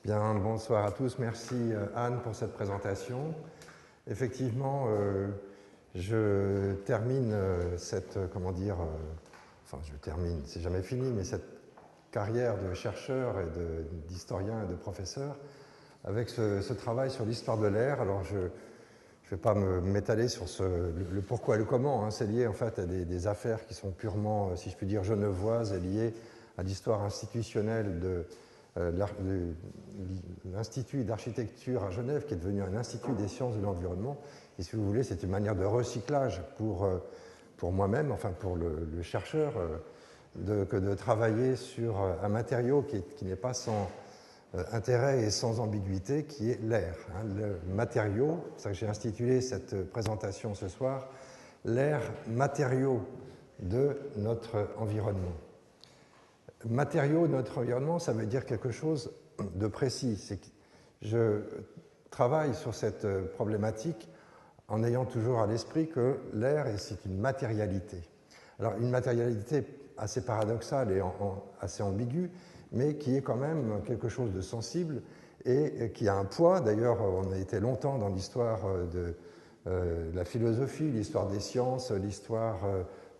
Bien, bonsoir à tous. Merci Anne pour cette présentation. Effectivement, je termine c'est jamais fini, mais cette carrière de chercheur et d'historien et de professeur avec ce travail sur l'histoire de l'air. Alors, je ne vais pas m'étaler sur le pourquoi et le comment. Hein. C'est lié en fait à des affaires qui sont purement, si je puis dire, genevoises et liées à l'histoire institutionnelle de l'Institut d'architecture à Genève, qui est devenu un institut des sciences de l'environnement. Et si vous voulez, c'est une manière de recyclage pour moi-même, enfin pour le chercheur, que de travailler sur un matériau qui n'est pas sans intérêt et sans ambiguïté, qui est l'air. Hein. Le matériau, c'est ça que j'ai intitulé cette présentation ce soir, l'air matériau de notre environnement. Matériaux de notre environnement, ça veut dire quelque chose de précis. C'est que je travaille sur cette problématique en ayant toujours à l'esprit que l'air, c'est une matérialité. Alors, une matérialité assez paradoxale et assez ambiguë, mais qui est quand même quelque chose de sensible et qui a un poids. D'ailleurs, on a été longtemps dans l'histoire de la philosophie, l'histoire des sciences, l'histoire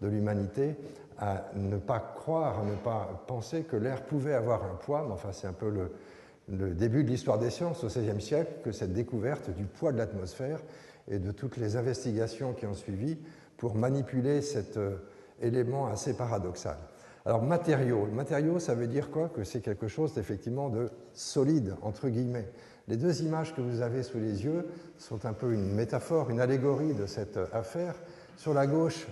de l'humanité, à ne pas croire, à ne pas penser que l'air pouvait avoir un poids. Mais enfin, c'est un peu le début de l'histoire des sciences au XVIe siècle que cette découverte du poids de l'atmosphère et de toutes les investigations qui ont suivi pour manipuler cet élément assez paradoxal. Alors, matériaux. Matériaux, ça veut dire quoi? Que c'est quelque chose d'effectivement de solide, entre guillemets. Les deux images que vous avez sous les yeux sont un peu une métaphore, une allégorie de cette affaire. Sur la gauche,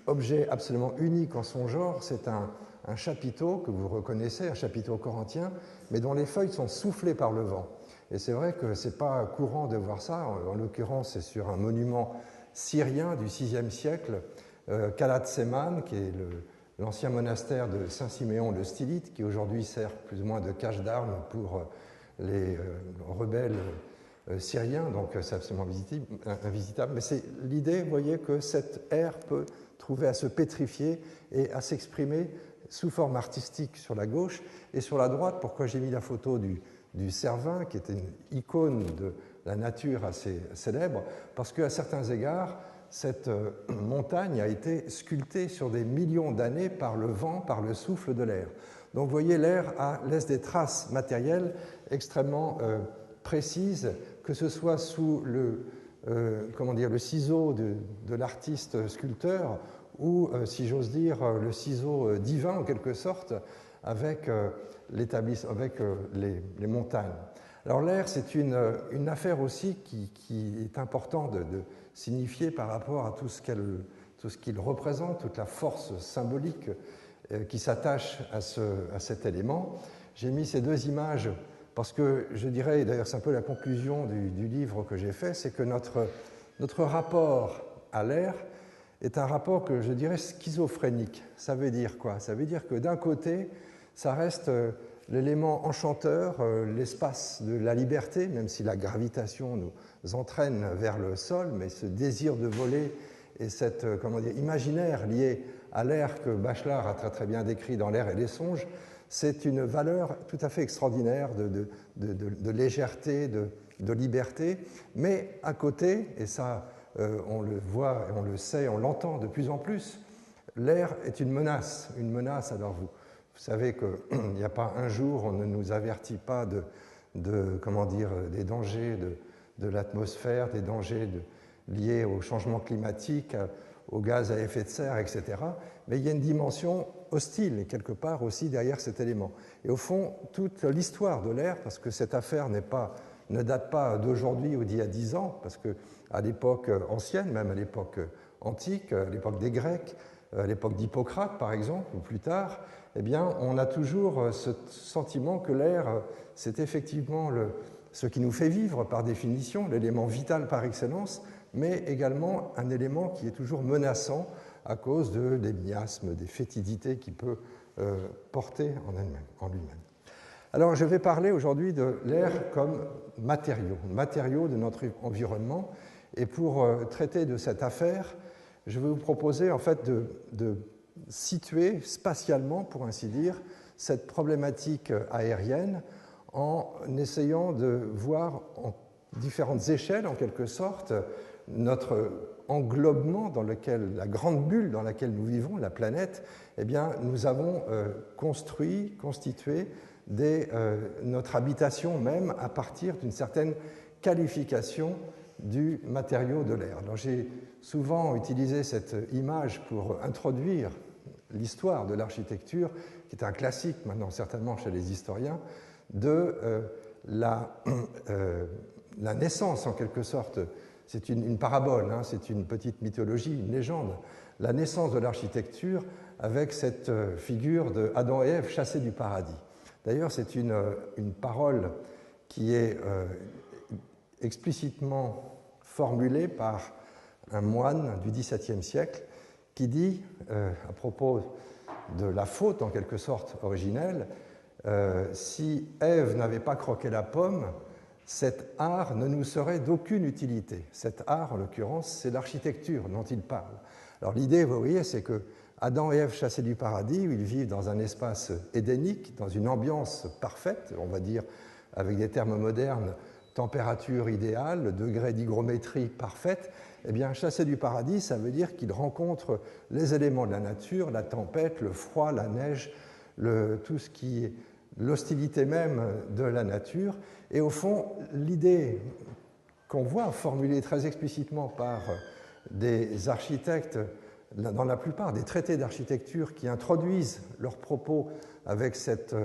objet absolument unique en son genre, c'est un chapiteau que vous reconnaissez, un chapiteau corinthien, mais dont les feuilles sont soufflées par le vent. Et c'est vrai que ce n'est pas courant de voir ça. En l'occurrence, c'est sur un monument syrien du VIe siècle, Kalat Seman, qui est l'ancien monastère de Saint-Siméon le Stylite, qui aujourd'hui sert plus ou moins de cache d'armes pour les rebelles syriens, donc c'est absolument invisitable. Mais c'est l'idée, vous voyez, que cet air peut trouver à se pétrifier et à s'exprimer sous forme artistique sur la gauche. Et sur la droite, pourquoi j'ai mis la photo du Cervin, qui était une icône de la nature assez célèbre, parce qu'à certains égards, cette montagne a été sculptée sur des millions d'années par le vent, par le souffle de l'air. Donc vous voyez, l'air laisse des traces matérielles extrêmement précises, que ce soit sous le ciseau de l'artiste sculpteur ou, si j'ose dire, le ciseau divin en quelque sorte, avec les montagnes. Alors l'air, c'est une affaire aussi qui est important de signifier par rapport à tout ce qu'il représente, toute la force symbolique qui s'attache à cet élément. J'ai mis ces deux images parce que je dirais, et d'ailleurs c'est un peu la conclusion du livre que j'ai fait, c'est que notre rapport à l'air est un rapport que je dirais schizophrénique. Ça veut dire quoi? Ça veut dire que d'un côté, ça reste l'élément enchanteur, l'espace de la liberté, même si la gravitation nous entraîne vers le sol, mais ce désir de voler et cet imaginaire lié à l'air que Bachelard a très très bien décrit dans L'air et les songes, c'est une valeur tout à fait extraordinaire de légèreté, de liberté, mais à côté, et ça on le voit, on le sait, on l'entend de plus en plus, l'air est une menace. Une menace, alors vous savez qu'il n'y a pas un jour, on ne nous avertit pas des dangers de l'atmosphère, des dangers liés au changement climatique, aux gaz à effet de serre, etc. Mais il y a une dimension hostile, quelque part aussi, derrière cet élément. Et au fond, toute l'histoire de l'air, parce que cette affaire ne date pas d'aujourd'hui ou d'il y a 10 ans, parce qu'à l'époque ancienne, même à l'époque antique, à l'époque des Grecs, à l'époque d'Hippocrate, par exemple, ou plus tard, eh bien, on a toujours ce sentiment que l'air, c'est effectivement ce qui nous fait vivre par définition, l'élément vital par excellence, mais également un élément qui est toujours menaçant à cause des miasmes, des fétidités qu'il peut porter en lui-même. Alors, je vais parler aujourd'hui de l'air comme matériau de notre environnement. Et pour traiter de cette affaire, je vais vous proposer en fait de situer spatialement, pour ainsi dire, cette problématique aérienne en essayant de voir en différentes échelles, en quelque sorte, notre englobement dans lequel, la grande bulle dans laquelle nous vivons, la planète. Eh bien, nous avons constitué notre habitation même à partir d'une certaine qualification du matériau de l'air. Alors, j'ai souvent utilisé cette image pour introduire l'histoire de l'architecture, qui est un classique maintenant certainement chez les historiens, de la naissance en quelque sorte. C'est une parabole, hein, c'est une petite mythologie, une légende. La naissance de l'architecture avec cette figure de Adam et Ève chassés du paradis. D'ailleurs, c'est une parole qui est explicitement formulée par un moine du XVIIe siècle qui dit, à propos de la faute en quelque sorte originelle, si Ève n'avait pas croqué la pomme, cet art ne nous serait d'aucune utilité. Cet art, en l'occurrence, c'est l'architecture dont il parle. Alors l'idée, vous voyez, c'est que Adam et Ève chassés du paradis, où ils vivent dans un espace édénique, dans une ambiance parfaite, on va dire avec des termes modernes, température idéale, degré d'hygrométrie parfaite, eh bien, chassés du paradis, ça veut dire qu'ils rencontrent les éléments de la nature, la tempête, le froid, la neige, tout ce qui est l'hostilité même de la nature. Et au fond, l'idée qu'on voit formulée très explicitement par des architectes dans la plupart des traités d'architecture qui introduisent leurs propos avec cette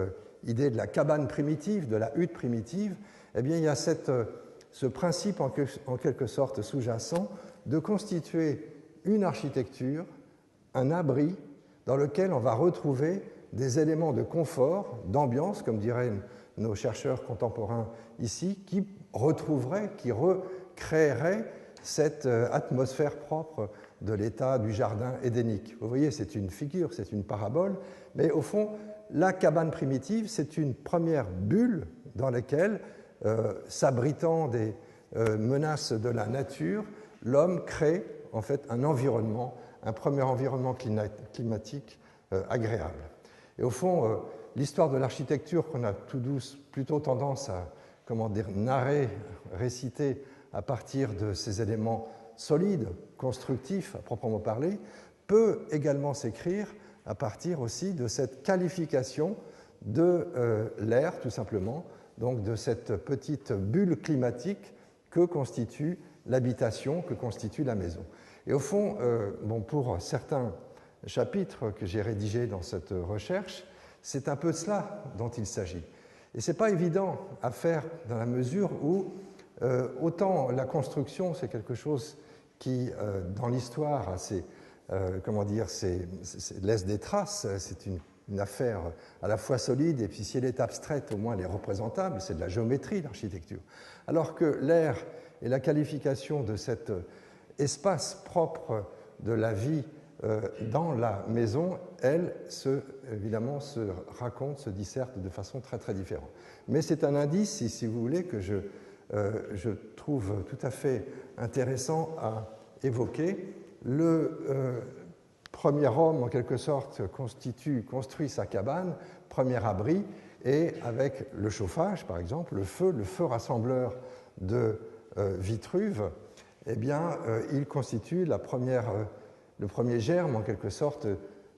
idée de la cabane primitive, de la hutte primitive, eh bien, il y a ce principe en quelque sorte sous-jacent de constituer une architecture, un abri dans lequel on va retrouver des éléments de confort, d'ambiance, comme diraient nos chercheurs contemporains ici, qui retrouveraient, qui recréeraient cette atmosphère propre de l'état du jardin édénique. Vous voyez, c'est une figure, c'est une parabole, mais au fond, la cabane primitive, c'est une première bulle dans laquelle, s'abritant des menaces de la nature, l'homme crée en fait un environnement, un premier environnement climatique agréable. Et au fond, l'histoire de l'architecture qu'on a tout douce plutôt tendance à narrer, réciter à partir de ces éléments solides, constructifs à proprement parler, peut également s'écrire à partir aussi de cette qualification de l'air, tout simplement, donc de cette petite bulle climatique que constitue l'habitation, que constitue la maison. Et au fond, pour certains chapitres que j'ai rédigés dans cette recherche, c'est un peu de cela dont il s'agit. Et ce n'est pas évident à faire dans la mesure où autant la construction, c'est quelque chose qui, dans l'histoire, laisse des traces, c'est une affaire à la fois solide, et puis si elle est abstraite, au moins elle est représentable, c'est de la géométrie, l'architecture. Alors que l'air et la qualification de cet espace propre de la vie dans la maison, elle, évidemment, se raconte, se disserte de façon très très différente. Mais c'est un indice, si vous voulez, que je trouve tout à fait intéressant à évoquer. Le premier homme, en quelque sorte, construit sa cabane, premier abri, et avec le chauffage, par exemple, le feu rassembleur de Vitruve, eh bien, il constitue le premier germe, en quelque sorte,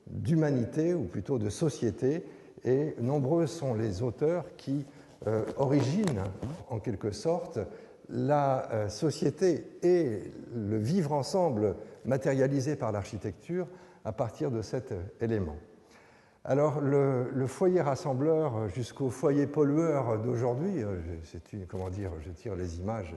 d'humanité, ou plutôt de société, et nombreux sont les auteurs qui originent, en quelque sorte, la société et le vivre ensemble matérialisé par l'architecture à partir de cet élément. Alors, le foyer rassembleur jusqu'au foyer pollueur d'aujourd'hui, je tire les images,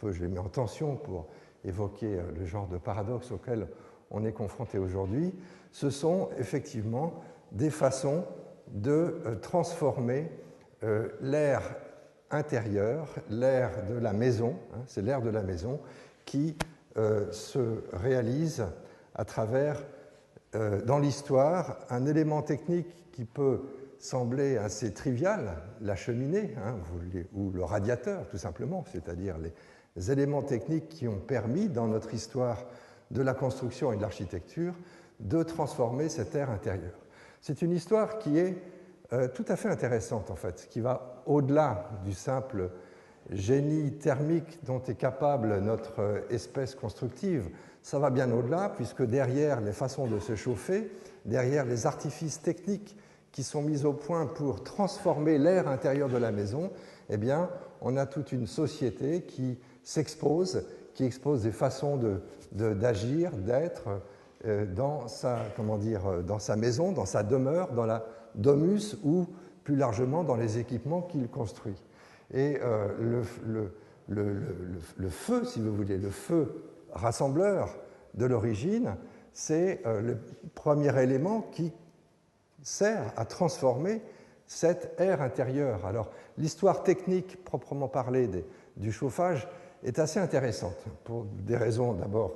je les mets en tension pour évoquer le genre de paradoxe auquel on est confronté aujourd'hui. Ce sont effectivement des façons de transformer l'air intérieur, l'air de la maison, c'est l'air de la maison qui se réalise à travers, dans l'histoire, un élément technique qui peut sembler assez trivial, la cheminée, ou le radiateur, tout simplement, c'est-à-dire les éléments techniques qui ont permis, dans notre histoire de la construction et de l'architecture, de transformer cet air intérieur. C'est une histoire qui est tout à fait intéressante, en fait, qui va au-delà du simple génie thermique dont est capable notre espèce constructive. Ça va bien au-delà, puisque derrière les façons de se chauffer, derrière les artifices techniques qui sont mis au point pour transformer l'air intérieur de la maison, eh bien, on a toute une société qui s'expose, qui expose des façons d'agir, d'être dans sa maison, dans sa demeure, dans la domus ou plus largement dans les équipements qu'il construit. Et le feu, si vous voulez, le feu rassembleur de l'origine, c'est le premier élément qui sert à transformer cet air intérieur. Alors, l'histoire technique proprement parlée du chauffage est assez intéressante, pour des raisons d'abord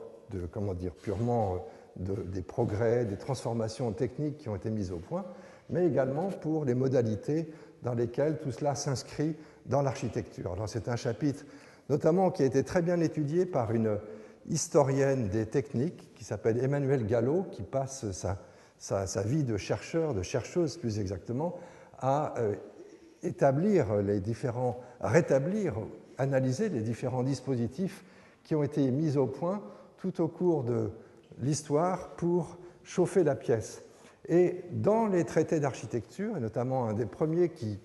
purement des progrès, des transformations techniques qui ont été mises au point, mais également pour les modalités dans lesquelles tout cela s'inscrit dans l'architecture. Alors, c'est un chapitre notamment qui a été très bien étudié par une historienne des techniques qui s'appelle Emmanuelle Gallo, qui passe sa vie de chercheur, de chercheuse plus exactement, à rétablir, analyser les différents dispositifs qui ont été mis au point tout au cours de l'histoire pour chauffer la pièce. Et dans les traités d'architecture, et notamment un des premiers qui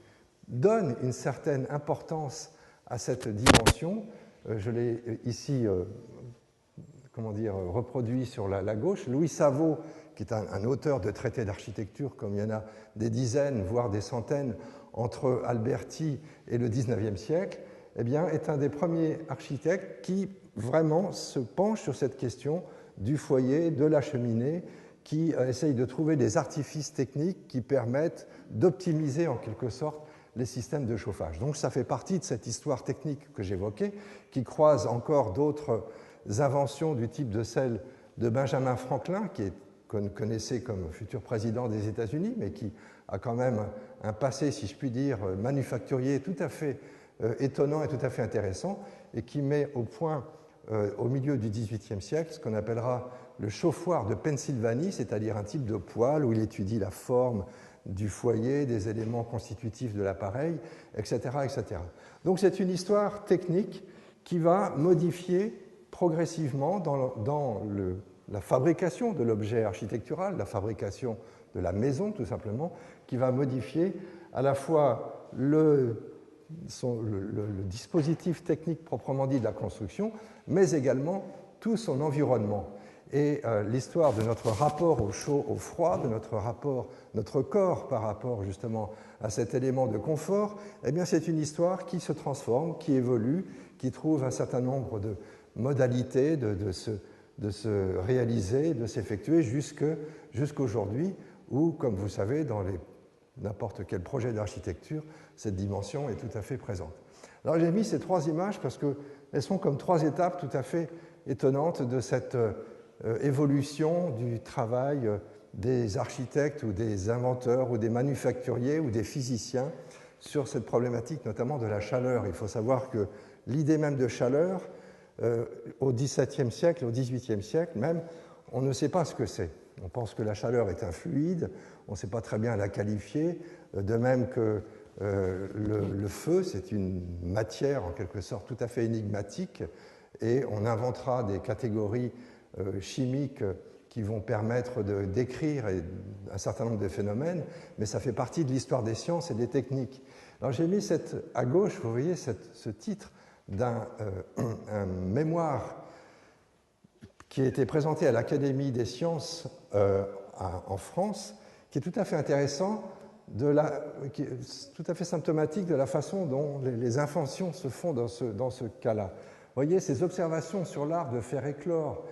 donne une certaine importance à cette dimension, je l'ai ici reproduit sur la gauche, Louis Savot, qui est un auteur de traités d'architecture, comme il y en a des dizaines, voire des centaines, entre Alberti et le XIXe siècle, eh bien, est un des premiers architectes qui vraiment se penche sur cette question du foyer, de la cheminée, qui essaye de trouver des artifices techniques qui permettent d'optimiser en quelque sorte les systèmes de chauffage. Donc ça fait partie de cette histoire technique que j'évoquais, qui croise encore d'autres inventions du type de celle de Benjamin Franklin, que vous connaissez comme futur président des États-Unis, mais qui a quand même un passé, si je puis dire, manufacturier tout à fait étonnant et tout à fait intéressant, et qui met au point, au milieu du XVIIIe siècle, ce qu'on appellera le chauffoir de Pennsylvanie, c'est-à-dire un type de poêle où il étudie la forme du foyer, des éléments constitutifs de l'appareil, etc., etc. Donc c'est une histoire technique qui va modifier progressivement dans la fabrication de l'objet architectural, la fabrication de la maison tout simplement, qui va modifier à la fois le dispositif technique proprement dit de la construction, mais également tout son environnement. Et l'histoire de notre rapport au chaud, au froid, de notre corps par rapport justement à cet élément de confort, eh bien c'est une histoire qui se transforme, qui évolue, qui trouve un certain nombre de modalités de se réaliser, de s'effectuer jusqu'aujourd'hui, où, comme vous savez, dans n'importe quel projet d'architecture, cette dimension est tout à fait présente. Alors j'ai mis ces trois images parce qu'elles sont comme trois étapes tout à fait étonnantes de cette évolution du travail des architectes ou des inventeurs ou des manufacturiers ou des physiciens sur cette problématique notamment de la chaleur. Il faut savoir que l'idée même de chaleur, au XVIIe siècle, au XVIIIe siècle même, on ne sait pas ce que c'est. On pense que la chaleur est un fluide, on ne sait pas très bien la qualifier, de même que le feu, c'est une matière en quelque sorte tout à fait énigmatique, et on inventera des catégories chimiques qui vont permettre de décrire un certain nombre de phénomènes, mais ça fait partie de l'histoire des sciences et des techniques. Alors j'ai mis à gauche, vous voyez, ce titre d'un mémoire qui a été présenté à l'Académie des sciences en France, qui est tout à fait intéressant, qui est tout à fait symptomatique de la façon dont les inventions se font dans ce cas-là. Vous voyez, ces observations sur l'art de faire éclore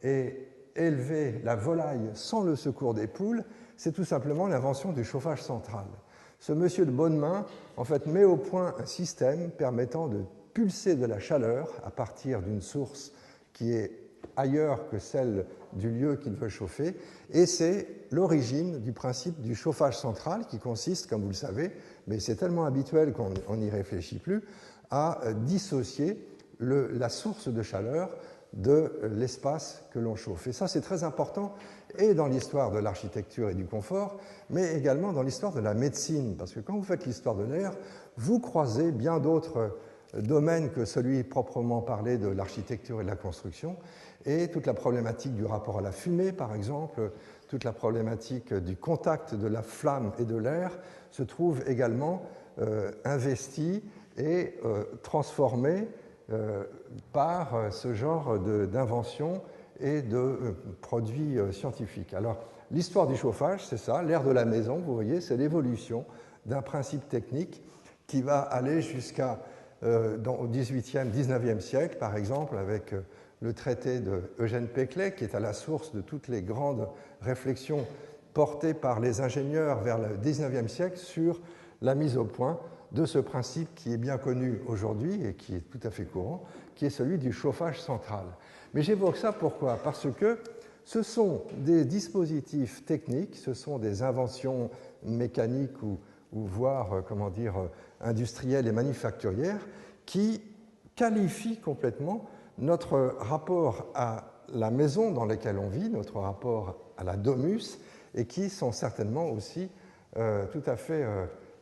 et élever la volaille sans le secours des poules, c'est tout simplement l'invention du chauffage central. Ce monsieur de bonne main, en fait, met au point un système permettant de pulser de la chaleur à partir d'une source qui est ailleurs que celle du lieu qu'il veut chauffer, et c'est l'origine du principe du chauffage central qui consiste, comme vous le savez, mais c'est tellement habituel qu'on n'y réfléchit plus, à dissocier la source de chaleur de l'espace que l'on chauffe. Et ça, c'est très important, et dans l'histoire de l'architecture et du confort, mais également dans l'histoire de la médecine, parce que quand vous faites l'histoire de l'air, vous croisez bien d'autres domaines que celui proprement parlé de l'architecture et de la construction, et toute la problématique du rapport à la fumée, par exemple, toute la problématique du contact de la flamme et de l'air se trouve également investie et transformée par ce genre d'invention et de produits scientifiques. Alors, l'histoire du chauffage, c'est ça, l'ère de la maison, vous voyez, c'est l'évolution d'un principe technique qui va aller jusqu'au XVIIIe, XIXe siècle, par exemple, avec le traité de Eugène Peclet, qui est à la source de toutes les grandes réflexions portées par les ingénieurs vers le XIXe siècle sur la mise au point de ce principe qui est bien connu aujourd'hui et qui est tout à fait courant, qui est celui du chauffage central. Mais j'évoque ça pourquoi? Parce que ce sont des dispositifs techniques, ce sont des inventions mécaniques ou voire, comment dire, industrielles et manufacturières qui qualifient complètement notre rapport à la maison dans laquelle on vit, notre rapport à la domus, et qui sont certainement aussi tout à fait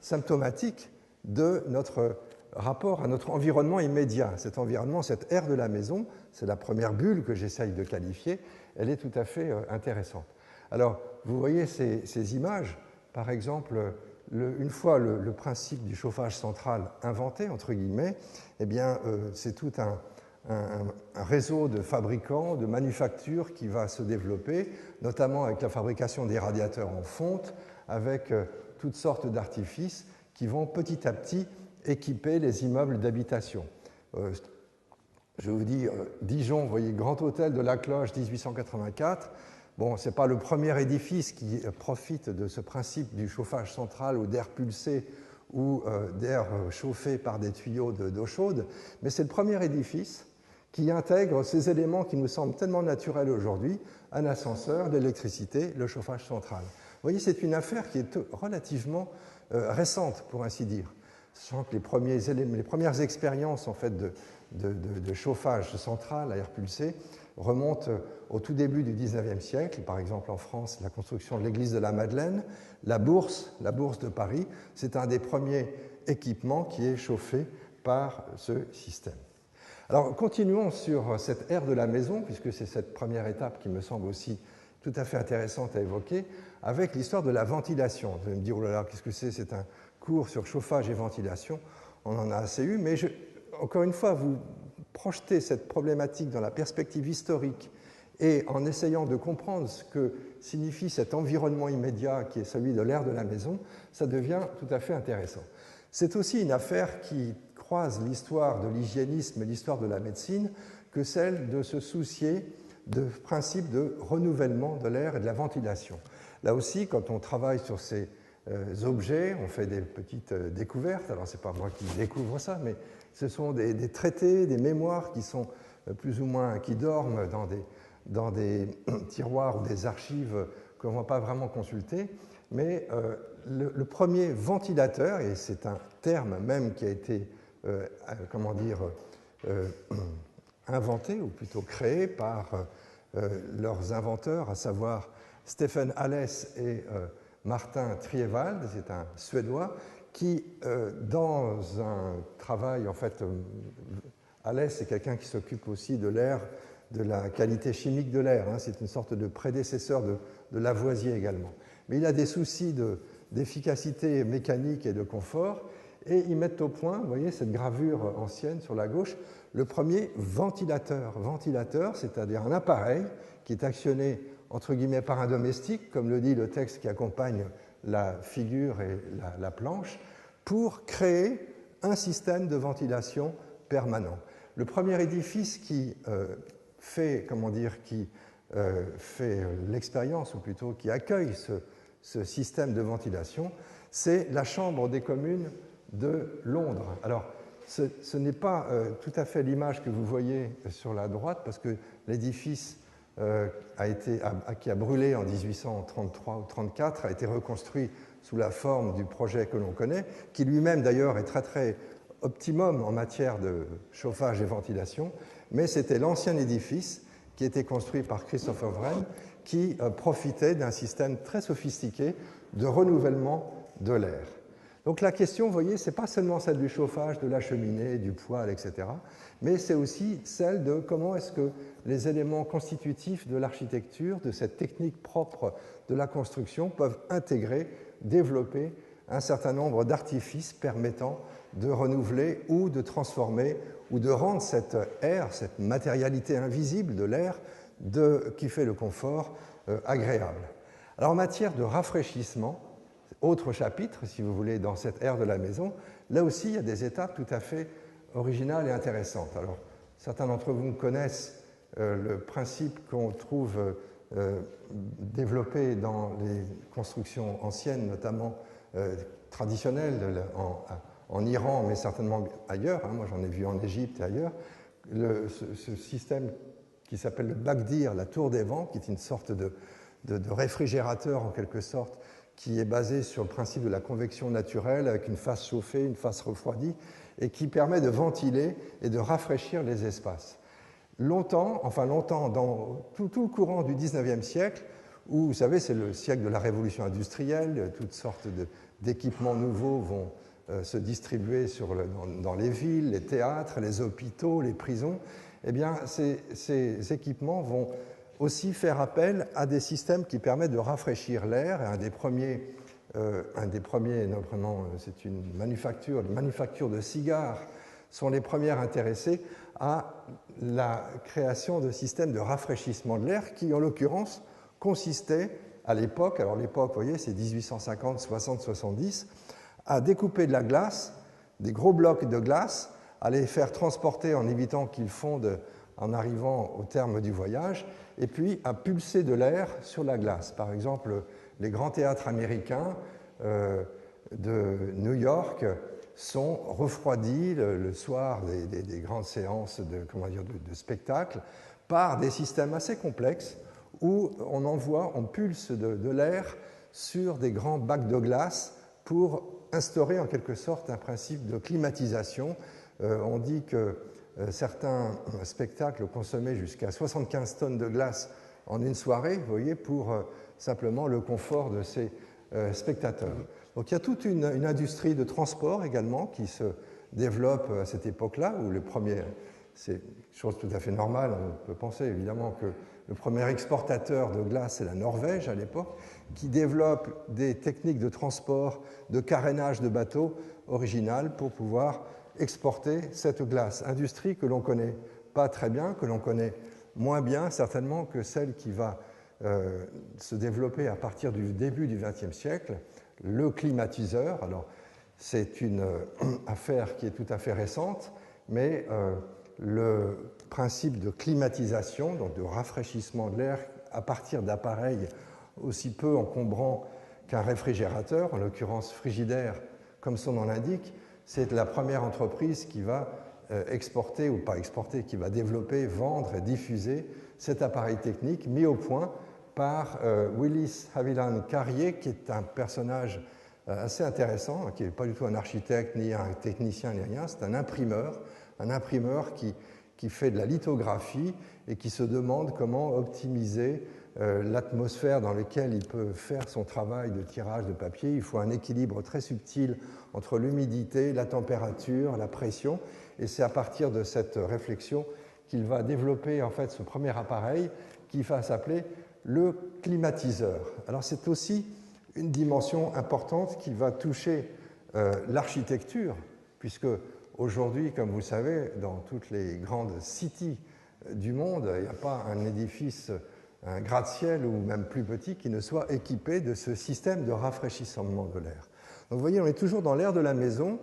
symptomatiques de notre rapport à notre environnement immédiat. Cet environnement, cette aire de la maison, c'est la première bulle que j'essaye de qualifier, elle est tout à fait intéressante. Alors, vous voyez ces images, par exemple, une fois le principe du chauffage central inventé, entre guillemets, eh bien, c'est tout un réseau de fabricants, de manufactures qui va se développer, notamment avec la fabrication des radiateurs en fonte, avec toutes sortes d'artifices qui vont petit à petit équiper les immeubles d'habitation. Je vous dis, Dijon, vous voyez, Grand Hôtel de la Cloche, 1884. Bon, ce n'est pas le premier édifice qui profite de ce principe du chauffage central ou d'air pulsé ou d'air chauffé par des tuyaux d'eau chaude, mais c'est le premier édifice qui intègre ces éléments qui nous semblent tellement naturels aujourd'hui, un ascenseur, l'électricité, le chauffage central. Vous voyez, c'est une affaire qui est relativement récente, pour ainsi dire. Sachant que les premières expériences en fait, de chauffage central à air pulsé remontent au tout début du XIXe siècle. Par exemple, en France, la construction de l'église de la Madeleine, la bourse de Paris, c'est un des premiers équipements qui est chauffé par ce système. Alors, continuons sur cette aire de la maison, puisque c'est cette première étape qui me semble aussi tout à fait intéressante à évoquer, avec l'histoire de la ventilation. Vous allez me dire, oh là là, qu'est-ce que c'est? C'est un cours sur chauffage et ventilation. On en a assez eu, mais encore une fois, vous projetez cette problématique dans la perspective historique et en essayant de comprendre ce que signifie cet environnement immédiat qui est celui de l'aire de la maison, ça devient tout à fait intéressant. C'est aussi une affaire qui croise l'histoire de l'hygiénisme et l'histoire de la médecine que celle de se soucier de principes de renouvellement de l'air et de la ventilation. Là aussi, quand on travaille sur ces objets, on fait des petites découvertes. Alors, ce n'est pas moi qui découvre ça, mais ce sont des traités, des mémoires qui sont plus ou moins, qui dorment dans des tiroirs ou des archives qu'on ne va pas vraiment consulter. Mais le premier ventilateur, et c'est un terme même qui a été, comment dire, inventé, ou plutôt créé par leurs inventeurs, à savoir Stephen Hallès et Martin Triewald, c'est un Suédois, qui, dans un travail, en fait, Hallès, c'est quelqu'un qui s'occupe aussi de l'air, de la qualité chimique de l'air, hein, c'est une sorte de prédécesseur de Lavoisier également. Mais il a des soucis d'efficacité mécanique et de confort, et ils mettent au point, vous voyez, cette gravure ancienne sur la gauche, le premier ventilateur. Ventilateur, c'est-à-dire un appareil qui est actionné entre guillemets par un domestique, comme le dit le texte qui accompagne la figure et la planche, pour créer un système de ventilation permanent. Le premier édifice qui fait l'expérience, ou plutôt qui accueille ce système de ventilation, c'est la Chambre des communes de Londres. Alors, ce n'est pas tout à fait l'image que vous voyez sur la droite, parce que l'édifice qui a brûlé en 1833 ou 1834 a été reconstruit sous la forme du projet que l'on connaît, qui lui-même d'ailleurs est très très optimum en matière de chauffage et ventilation, mais c'était l'ancien édifice qui était construit par Christopher Wren, qui profitait d'un système très sophistiqué de renouvellement de l'air. Donc la question, vous voyez, ce n'est pas seulement celle du chauffage, de la cheminée, du poêle, etc., mais c'est aussi celle de comment est-ce que les éléments constitutifs de l'architecture, de cette technique propre de la construction, peuvent intégrer, développer un certain nombre d'artifices permettant de renouveler ou de transformer ou de rendre cette air, cette matérialité invisible de l'air qui fait le confort agréable. Alors en matière de rafraîchissement, autre chapitre, si vous voulez, dans cette aire de la maison, là aussi il y a des étapes tout à fait originales et intéressantes. Alors certains d'entre vous connaissent le principe qu'on trouve développé dans les constructions anciennes, notamment traditionnelles en Iran, mais certainement ailleurs. Moi, j'en ai vu en Égypte et ailleurs. Ce système qui s'appelle le Bagdir, la tour des vents, qui est une sorte de réfrigérateur en quelque sorte, qui est basé sur le principe de la convection naturelle avec une face chauffée, une face refroidie, et qui permet de ventiler et de rafraîchir les espaces. Longtemps, dans tout le courant du XIXe siècle, où, vous savez, c'est le siècle de la révolution industrielle, toutes sortes d'équipements nouveaux vont se distribuer dans les villes, les théâtres, les hôpitaux, les prisons, eh bien, ces équipements vont aussi faire appel à des systèmes qui permettent de rafraîchir l'air. Un des premiers, notamment, c'est une manufacture, les manufactures de cigares sont les premières intéressées à la création de systèmes de rafraîchissement de l'air qui, en l'occurrence, consistaient à l'époque, alors l'époque, vous voyez, c'est 1850, 60, 70, à découper de la glace, des gros blocs de glace, à les faire transporter en évitant qu'ils fondent en arrivant au terme du voyage, et puis à pulser de l'air sur la glace. Par exemple, les grands théâtres américains de New York sont refroidis le soir des grandes séances de spectacle par des systèmes assez complexes où on pulse de l'air sur des grands bacs de glace pour instaurer en quelque sorte un principe de climatisation. On dit que certains spectacles consommaient jusqu'à 75 tonnes de glace en une soirée, vous voyez, pour simplement le confort de ces spectateurs. Donc il y a toute une industrie de transport également qui se développe à cette époque-là, où le premier, c'est une chose tout à fait normale, on peut penser évidemment que le premier exportateur de glace, c'est la Norvège à l'époque, qui développe des techniques de transport, de carénage de bateaux originales pour pouvoir exporter cette glace. Industrie que l'on ne connaît pas très bien, que l'on connaît moins bien certainement que celle qui va se développer à partir du début du XXe siècle, le climatiseur. Alors, c'est une affaire qui est tout à fait récente, mais le principe de climatisation, donc de rafraîchissement de l'air à partir d'appareils aussi peu encombrants qu'un réfrigérateur, en l'occurrence frigidaire, comme son nom l'indique, c'est la première entreprise qui va exporter, ou pas exporter, qui va développer, vendre et diffuser cet appareil technique mis au point par Willis Haviland Carrier, qui est un personnage assez intéressant, qui n'est pas du tout un architecte, ni un technicien, ni rien, c'est un imprimeur qui fait de la lithographie et qui se demande comment optimiser l'atmosphère dans laquelle il peut faire son travail de tirage de papier. Il faut un équilibre très subtil entre l'humidité, la température, la pression, et c'est à partir de cette réflexion qu'il va développer en fait ce premier appareil qui va s'appeler le climatiseur. Alors c'est aussi une dimension importante qui va toucher l'architecture, puisque aujourd'hui, comme vous le savez, dans toutes les grandes cities du monde, il n'y a pas un édifice, un gratte-ciel ou même plus petit qui ne soit équipé de ce système de rafraîchissement de l'air. Donc vous voyez, on est toujours dans l'air de la maison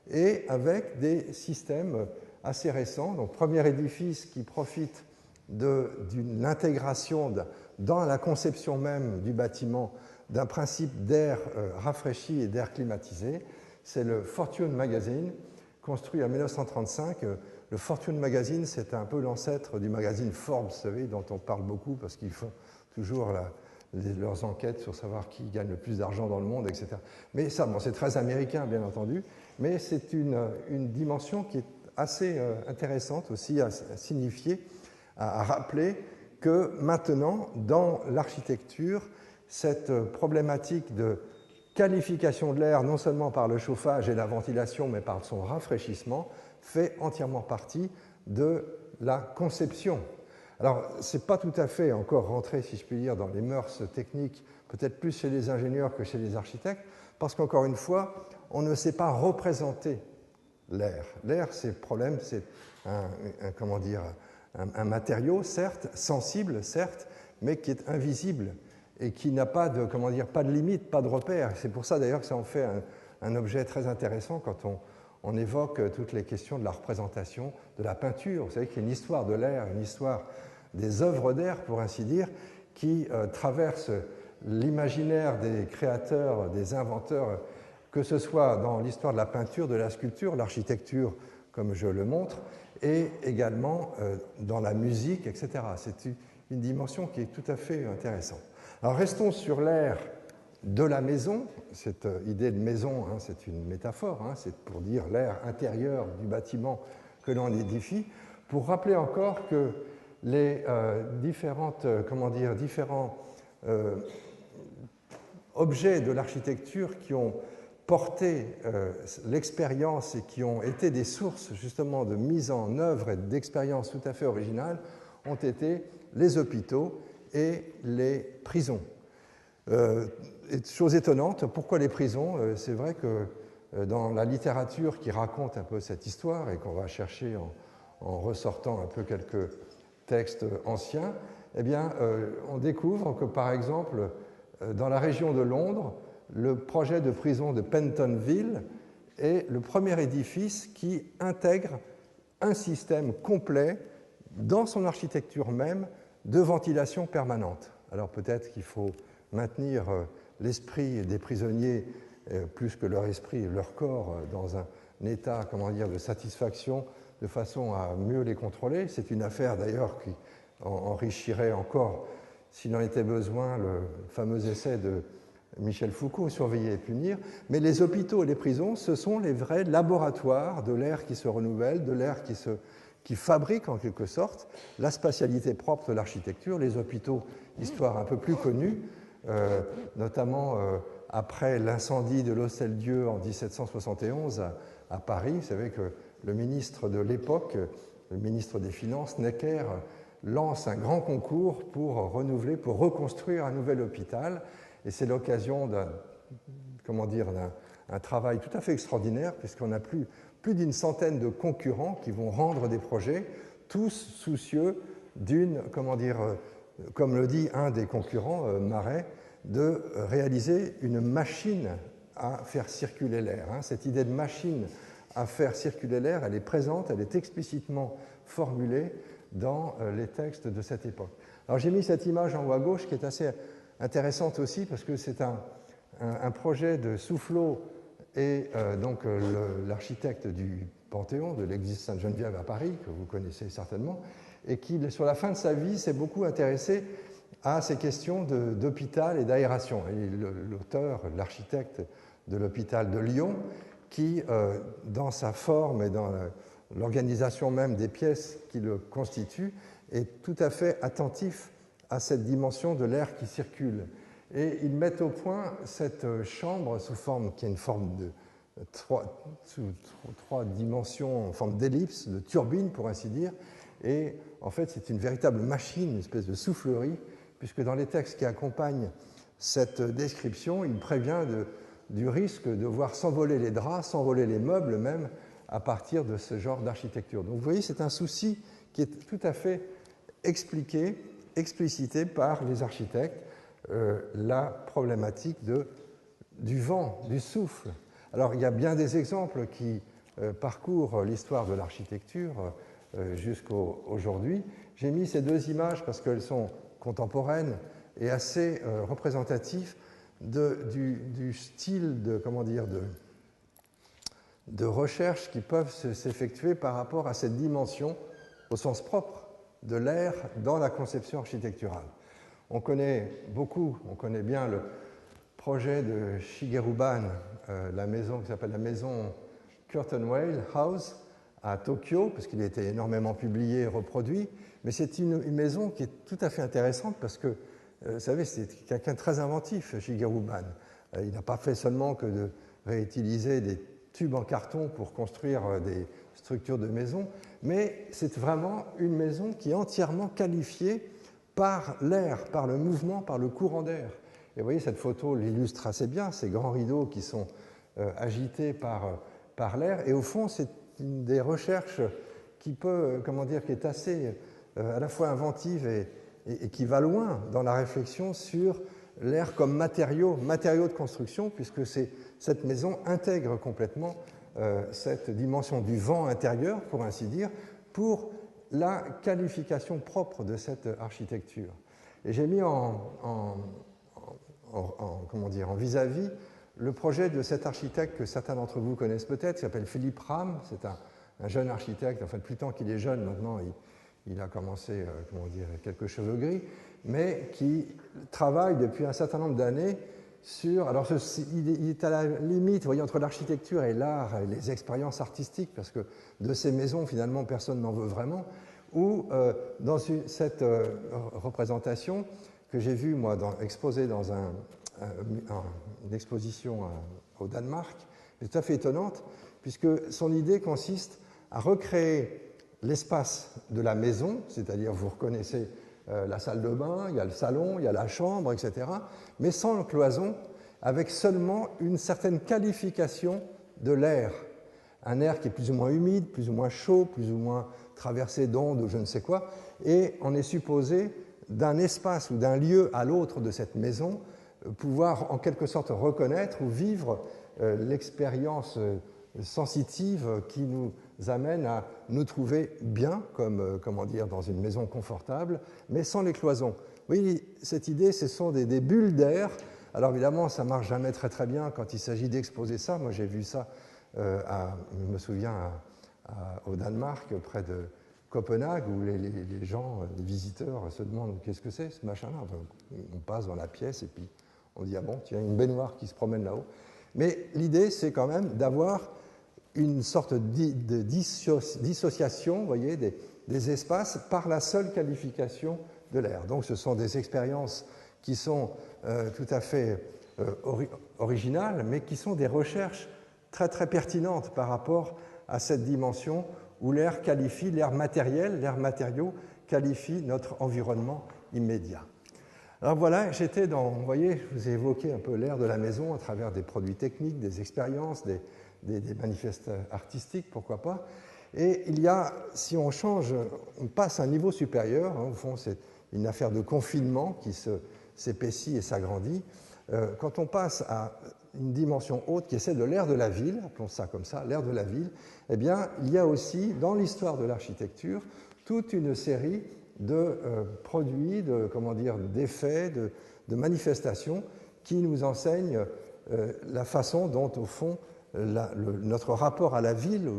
et avec des systèmes assez récents. Donc premier édifice qui profite d'une intégration dans la conception même du bâtiment d'un principe d'air rafraîchi et d'air climatisé. C'est le Fortune Magazine, construit en 1935. Le Fortune Magazine, c'est un peu l'ancêtre du magazine Forbes, vous savez, dont on parle beaucoup parce qu'ils font toujours leurs enquêtes sur savoir qui gagne le plus d'argent dans le monde, etc. Mais ça, bon, c'est très américain, bien entendu, mais c'est une dimension qui est assez intéressante aussi à signifier, à rappeler que maintenant, dans l'architecture, cette problématique de qualification de l'air, non seulement par le chauffage et la ventilation, mais par son rafraîchissement, fait entièrement partie de la conception. Alors, ce n'est pas tout à fait encore rentré, si je puis dire, dans les mœurs techniques, peut-être plus chez les ingénieurs que chez les architectes, parce qu'encore une fois, on ne sait pas représenter l'air. L'air, c'est problème, c'est un matériau, certes, sensible, certes, mais qui est invisible et qui n'a pas de, pas de limite, pas de repère. C'est pour ça d'ailleurs que ça en fait un objet très intéressant quand on évoque toutes les questions de la représentation, de la peinture. Vous savez qu'il y a une histoire de l'air, une histoire des œuvres d'air, pour ainsi dire, qui traverse l'imaginaire des créateurs, des inventeurs, que ce soit dans l'histoire de la peinture, de la sculpture, l'architecture, comme je le montre, et également dans la musique, etc. C'est une dimension qui est tout à fait intéressante. Alors restons sur l'air de la maison. Cette idée de maison, c'est une métaphore, c'est pour dire l'air intérieur du bâtiment que l'on édifie, pour rappeler encore que les différents objets de l'architecture qui ont porté l'expérience et qui ont été des sources justement de mise en œuvre et d'expériences tout à fait originales ont été les hôpitaux et les prisons. Chose étonnante, pourquoi les prisons? C'est vrai que dans la littérature qui raconte un peu cette histoire et qu'on va chercher en ressortant un peu quelques textes anciens, eh bien, on découvre que, par exemple, dans la région de Londres, le projet de prison de Pentonville est le premier édifice qui intègre un système complet dans son architecture même de ventilation permanente. Alors peut-être qu'il faut maintenir l'esprit des prisonniers, plus que leur esprit et leur corps, dans un état de satisfaction, de façon à mieux les contrôler. C'est une affaire d'ailleurs qui enrichirait encore, s'il en était besoin, le fameux essai de Michel Foucault, Surveiller et punir. Mais les hôpitaux et les prisons, ce sont les vrais laboratoires de l'air qui se renouvelle, de l'air qui fabrique en quelque sorte la spatialité propre de l'architecture. Les hôpitaux, histoire un peu plus connue, notamment après l'incendie de l'Hôtel-Dieu en 1771 à Paris. Vous savez que le ministre de l'époque, le ministre des Finances, Necker, lance un grand concours pour renouveler, pour reconstruire un nouvel hôpital. Et c'est l'occasion d'un travail tout à fait extraordinaire, puisqu'on a plus d'une centaine de concurrents qui vont rendre des projets, tous soucieux d'une, comme le dit un des concurrents, Marais, de réaliser une machine à faire circuler l'air. Cette idée de machine à faire circuler l'air, elle est présente, elle est explicitement formulée dans les textes de cette époque. Alors j'ai mis cette image en haut à gauche qui est assez intéressante aussi parce que c'est un projet de Soufflot et donc l'architecte du Panthéon, de l'église Sainte-Geneviève à Paris, que vous connaissez certainement, et qui, sur la fin de sa vie, s'est beaucoup intéressé à ces questions d'hôpital et d'aération. Et l'auteur, l'architecte de l'hôpital de Lyon, qui, dans sa forme et dans l'organisation même des pièces qui le constituent, est tout à fait attentif à cette dimension de l'air qui circule. Et ils mettent au point cette chambre sous forme, qui est une forme de trois dimensions, en forme d'ellipse, de turbine pour ainsi dire. Et en fait, c'est une véritable machine, une espèce de soufflerie, puisque dans les textes qui accompagnent cette description, il prévient du risque de voir s'envoler les draps, s'envoler les meubles même, à partir de ce genre d'architecture. Donc vous voyez, c'est un souci qui est tout à fait expliqué, explicité par les architectes, la problématique du vent, du souffle. Alors il y a bien des exemples qui parcourent l'histoire de l'architecture jusqu'à aujourd'hui. J'ai mis ces deux images parce qu'elles sont contemporaines et assez représentatives du style de recherche qui peuvent s'effectuer par rapport à cette dimension, au sens propre, de l'air dans la conception architecturale. On connaît bien le projet de Shigeru Ban, la maison qui s'appelle la maison Curtain Whale House à Tokyo, parce qu'il a été énormément publié et reproduit. Mais c'est une maison qui est tout à fait intéressante parce que, vous savez, c'est quelqu'un de très inventif, Shigeru Ban. Il n'a pas fait seulement que de réutiliser des tubes en carton pour construire des structures de maison, mais c'est vraiment une maison qui est entièrement qualifiée par l'air, par le mouvement, par le courant d'air. Et vous voyez, cette photo l'illustre assez bien, ces grands rideaux qui sont agités par l'air. Et au fond, c'est une des recherches qui peut, comment dire, qui est assez à la fois inventive et qui va loin dans la réflexion sur l'air comme matériau de construction, puisque cette maison intègre complètement cette dimension du vent intérieur, pour ainsi dire, pour la qualification propre de cette architecture. Et j'ai mis comment dire, en vis-à-vis le projet de cet architecte que certains d'entre vous connaissent peut-être, qui s'appelle Philippe Ram. C'est un jeune architecte, enfin plus tant qu'il est jeune, maintenant il a commencé, comment dire, quelques cheveux gris, mais qui travaille depuis un certain nombre d'années sur... Alors il est à la limite, vous voyez, entre l'architecture et l'art et les expériences artistiques, parce que de ces maisons, finalement, personne n'en veut vraiment, ou dans cette représentation que j'ai vue, moi, exposée dans une exposition au Danemark, est tout à fait étonnante, puisque son idée consiste à recréer l'espace de la maison, c'est-à-dire vous reconnaissez la salle de bain, il y a le salon, il y a la chambre, etc., mais sans cloison, avec seulement une certaine qualification de l'air. Un air qui est plus ou moins humide, plus ou moins chaud, plus ou moins traversé d'ondes ou je ne sais quoi, et on est supposé, d'un espace ou d'un lieu à l'autre de cette maison, pouvoir en quelque sorte reconnaître ou vivre l'expérience sensitive qui nous amène à nous trouver bien, comme comment dire, dans une maison confortable, mais sans les cloisons. Oui, cette idée, ce sont des bulles d'air. Alors évidemment, ça ne marche jamais très très bien quand il s'agit d'exposer ça. Moi, j'ai vu ça, je me souviens, au Danemark, près de Copenhague, où les gens, les visiteurs se demandent qu'est-ce que c'est ce machin-là. Enfin, on passe dans la pièce et puis on dit ah bon, tiens, une baignoire qui se promène là-haut. Mais l'idée, c'est quand même d'avoir une sorte de dissociation, vous voyez, des espaces par la seule qualification de l'air. Donc ce sont des expériences qui sont tout à fait originales, mais qui sont des recherches très très pertinentes par rapport à cette dimension où l'air qualifie, l'air matériel, l'air matériau qualifie notre environnement immédiat. Alors voilà, j'étais dans, vous voyez, je vous ai évoqué un peu l'air de la maison à travers des produits techniques, des expériences, des manifestes artistiques, pourquoi pas. Et il y a, si on change, on passe à un niveau supérieur, hein, au fond c'est une affaire de confinement qui s'épaissit et s'agrandit. Quand on passe à une dimension haute qui est celle de l'air de la ville, appelons ça comme ça, l'air de la ville, eh bien, il y a aussi, dans l'histoire de l'architecture, toute une série de produits, d'effets, de manifestations qui nous enseignent la façon dont, au fond, notre rapport à la ville,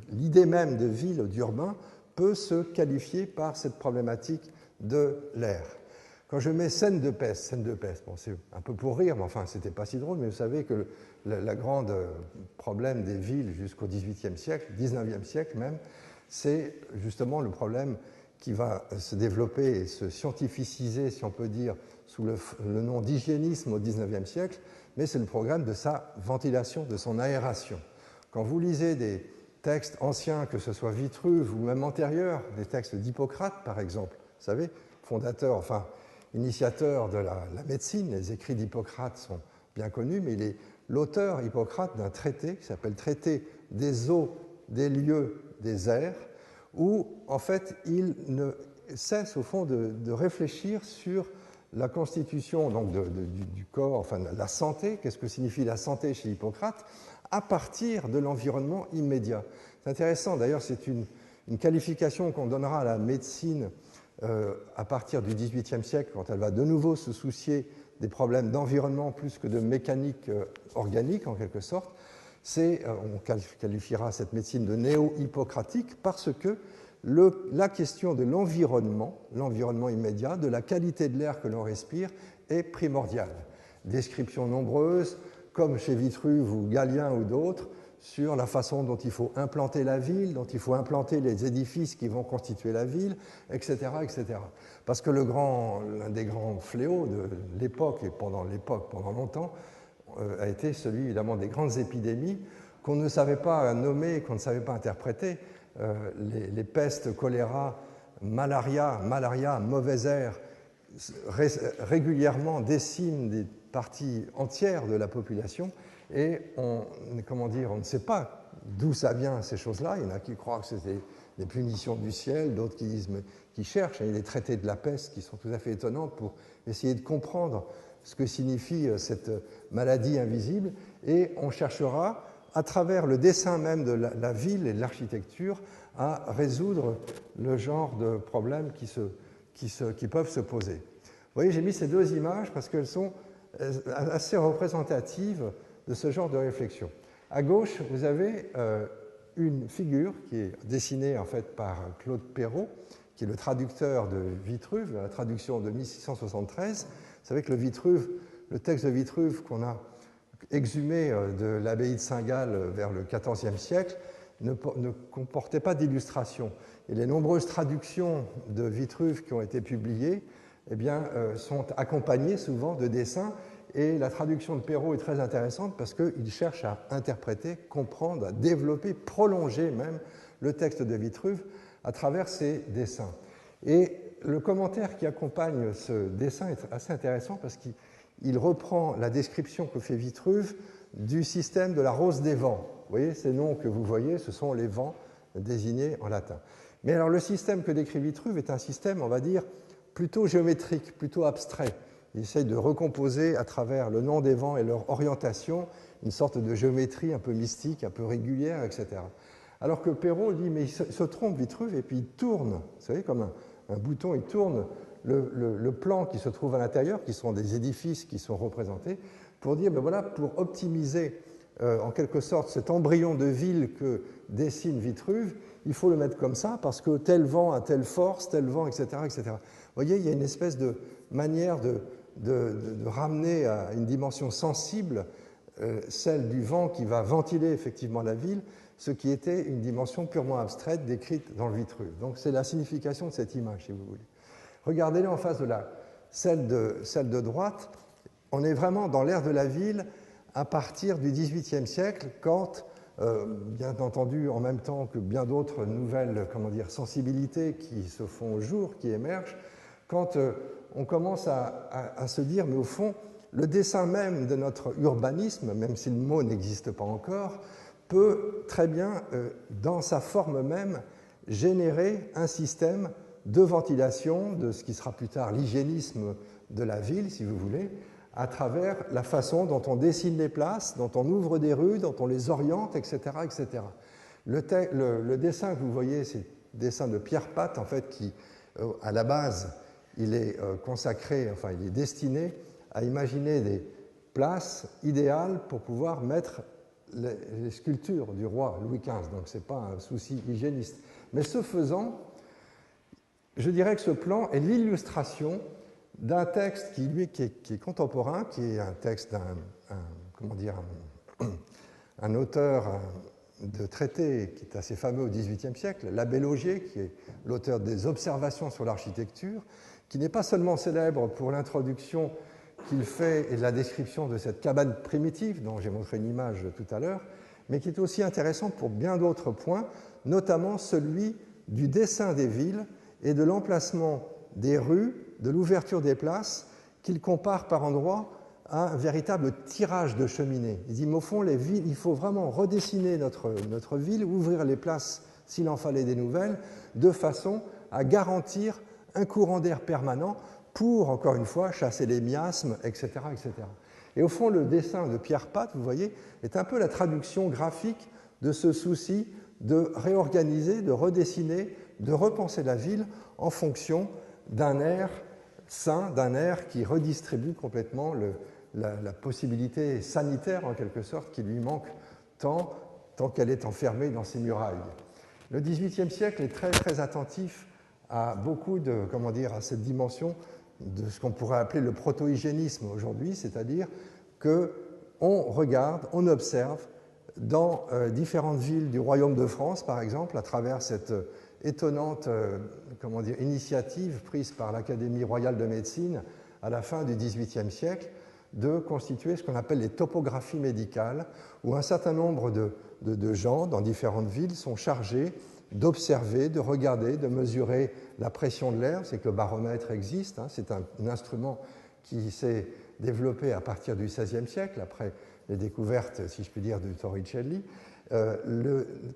l'idée même de ville ou d'urbain, peut se qualifier par cette problématique de l'air. Quand je mets scène de peste, bon, c'est un peu pour rire, mais enfin, c'était pas si drôle, mais vous savez que le grand problème des villes jusqu'au XVIIIe siècle, XIXe siècle même, c'est justement le problème qui va se développer et se scientificiser, si on peut dire, sous le nom d'hygiénisme au XIXe siècle, mais c'est le problème de sa ventilation, de son aération. Quand vous lisez des textes anciens, que ce soit Vitruve ou même antérieurs, des textes d'Hippocrate, par exemple, vous savez, fondateur, enfin, initiateur de la médecine, les écrits d'Hippocrate sont bien connus, mais il est l'auteur, Hippocrate, d'un traité qui s'appelle Traité des eaux, des lieux, des airs, où, en fait, il ne cesse, au fond, de réfléchir sur la constitution donc, du corps, enfin, la santé, qu'est-ce que signifie la santé chez Hippocrate, à partir de l'environnement immédiat. C'est intéressant, d'ailleurs, c'est une qualification qu'on donnera à la médecine à partir du XVIIIe siècle, quand elle va de nouveau se soucier des problèmes d'environnement plus que de mécanique organique, en quelque sorte. On qualifiera cette médecine de néo-hippocratique parce que la question de l'environnement immédiat, de la qualité de l'air que l'on respire, est primordiale. Descriptions nombreuses, comme chez Vitruve ou Galien ou d'autres, sur la façon dont il faut implanter la ville, dont il faut implanter les édifices qui vont constituer la ville, etc. etc. Parce que l'un des grands fléaux de l'époque, et pendant longtemps, a été celui évidemment des grandes épidémies qu'on ne savait pas nommer, qu'on ne savait pas interpréter. Les pestes, choléra, malaria, mauvais air, régulièrement déciment des parties entières de la population et on ne sait pas d'où ça vient ces choses-là. Il y en a qui croient que c'est des punitions du ciel, d'autres qui cherchent. Il y a des traités de la peste qui sont tout à fait étonnants pour essayer de comprendre ce que signifie cette maladie invisible et on cherchera à travers le dessin même de la ville et de l'architecture à résoudre le genre de problèmes qui peuvent se poser. Vous voyez, j'ai mis ces deux images parce qu'elles sont assez représentatives de ce genre de réflexion. À gauche, vous avez une figure qui est dessinée en fait par Claude Perrault, qui est le traducteur de Vitruve, la traduction de 1673. Vous savez que le texte de Vitruve qu'on a exhumé de l'abbaye de Saint-Gall vers le XIVe siècle ne comportait pas d'illustration. Et les nombreuses traductions de Vitruve qui ont été publiées sont accompagnées souvent de dessins. Et la traduction de Perrault est très intéressante parce qu'il cherche à interpréter, comprendre, à développer, prolonger même le texte de Vitruve à travers ses dessins. Et le commentaire qui accompagne ce dessin est assez intéressant parce qu'il reprend la description que fait Vitruve du système de la rose des vents. Vous voyez, ces noms que vous voyez, ce sont les vents désignés en latin. Mais alors le système que décrit Vitruve est un système, on va dire, plutôt géométrique, plutôt abstrait. Il essaye de recomposer à travers le nom des vents et leur orientation une sorte de géométrie un peu mystique, un peu régulière, etc. Alors que Perrault dit, mais il se trompe Vitruve, et puis il tourne, vous savez, comme un bouton, il tourne le plan qui se trouve à l'intérieur, qui sont des édifices qui sont représentés, pour dire, ben voilà, pour optimiser en quelque sorte cet embryon de ville que dessine Vitruve, il faut le mettre comme ça, parce que tel vent a telle force, tel vent, etc., etc. Vous voyez, il y a une espèce de manière de ramener à une dimension sensible celle du vent qui va ventiler effectivement la ville, ce qui était une dimension purement abstraite décrite dans le Vitruve. Donc c'est la signification de cette image, si vous voulez. Regardez-le en face de celle de droite. On est vraiment dans l'ère de la ville à partir du XVIIIe siècle, quand, bien entendu, en même temps que bien d'autres nouvelles sensibilités qui se font au jour, qui émergent, quand on commence à se dire, mais au fond, le dessin même de notre urbanisme, même si le mot n'existe pas encore, peut très bien, dans sa forme même, générer un système de ventilation, de ce qui sera plus tard l'hygiénisme de la ville, si vous voulez, à travers la façon dont on dessine les places, dont on ouvre des rues, dont on les oriente, etc. etc. Le dessin que vous voyez, c'est le dessin de Pierre Pat, en fait, qui, à la base, il est consacré, enfin, il est destiné à imaginer des places idéales pour pouvoir mettre les sculptures du roi Louis XV. Donc, ce n'est pas un souci hygiéniste. Mais ce faisant, je dirais que ce plan est l'illustration d'un texte qui est contemporain, qui est un texte d'un auteur de traité qui est assez fameux au XVIIIe siècle, l'abbé Laugier, qui est l'auteur des Observations sur l'architecture, qui n'est pas seulement célèbre pour l'introduction qu'il fait et la description de cette cabane primitive, dont j'ai montré une image tout à l'heure, mais qui est aussi intéressant pour bien d'autres points, notamment celui du dessin des villes et de l'emplacement des rues, de l'ouverture des places, qu'il compare par endroits à un véritable tirage de cheminée. Il dit, mais au fond, les villes, il faut vraiment redessiner notre ville, ouvrir les places s'il en fallait des nouvelles, de façon à garantir un courant d'air permanent pour, encore une fois, chasser les miasmes, etc., etc. Et au fond, le dessin de Pierre Pat, vous voyez, est un peu la traduction graphique de ce souci de réorganiser, de redessiner, de repenser la ville en fonction d'un air sain, d'un air qui redistribue complètement la possibilité sanitaire, en quelque sorte, qui lui manque tant qu'elle est enfermée dans ses murailles. Le XVIIIe siècle est très, très attentif à beaucoup à cette dimension de ce qu'on pourrait appeler le proto-hygiénisme aujourd'hui, c'est-à-dire qu'on regarde, on observe dans différentes villes du Royaume de France, par exemple, à travers cette étonnante initiative prise par l'Académie royale de médecine à la fin du XVIIIe siècle de constituer ce qu'on appelle les topographies médicales, où un certain nombre de gens dans différentes villes sont chargés d'observer, de regarder, de mesurer la pression de l'air. C'est que le baromètre existe, hein, c'est un instrument qui s'est développé à partir du XVIe siècle, après les découvertes, si je puis dire, de Torricelli.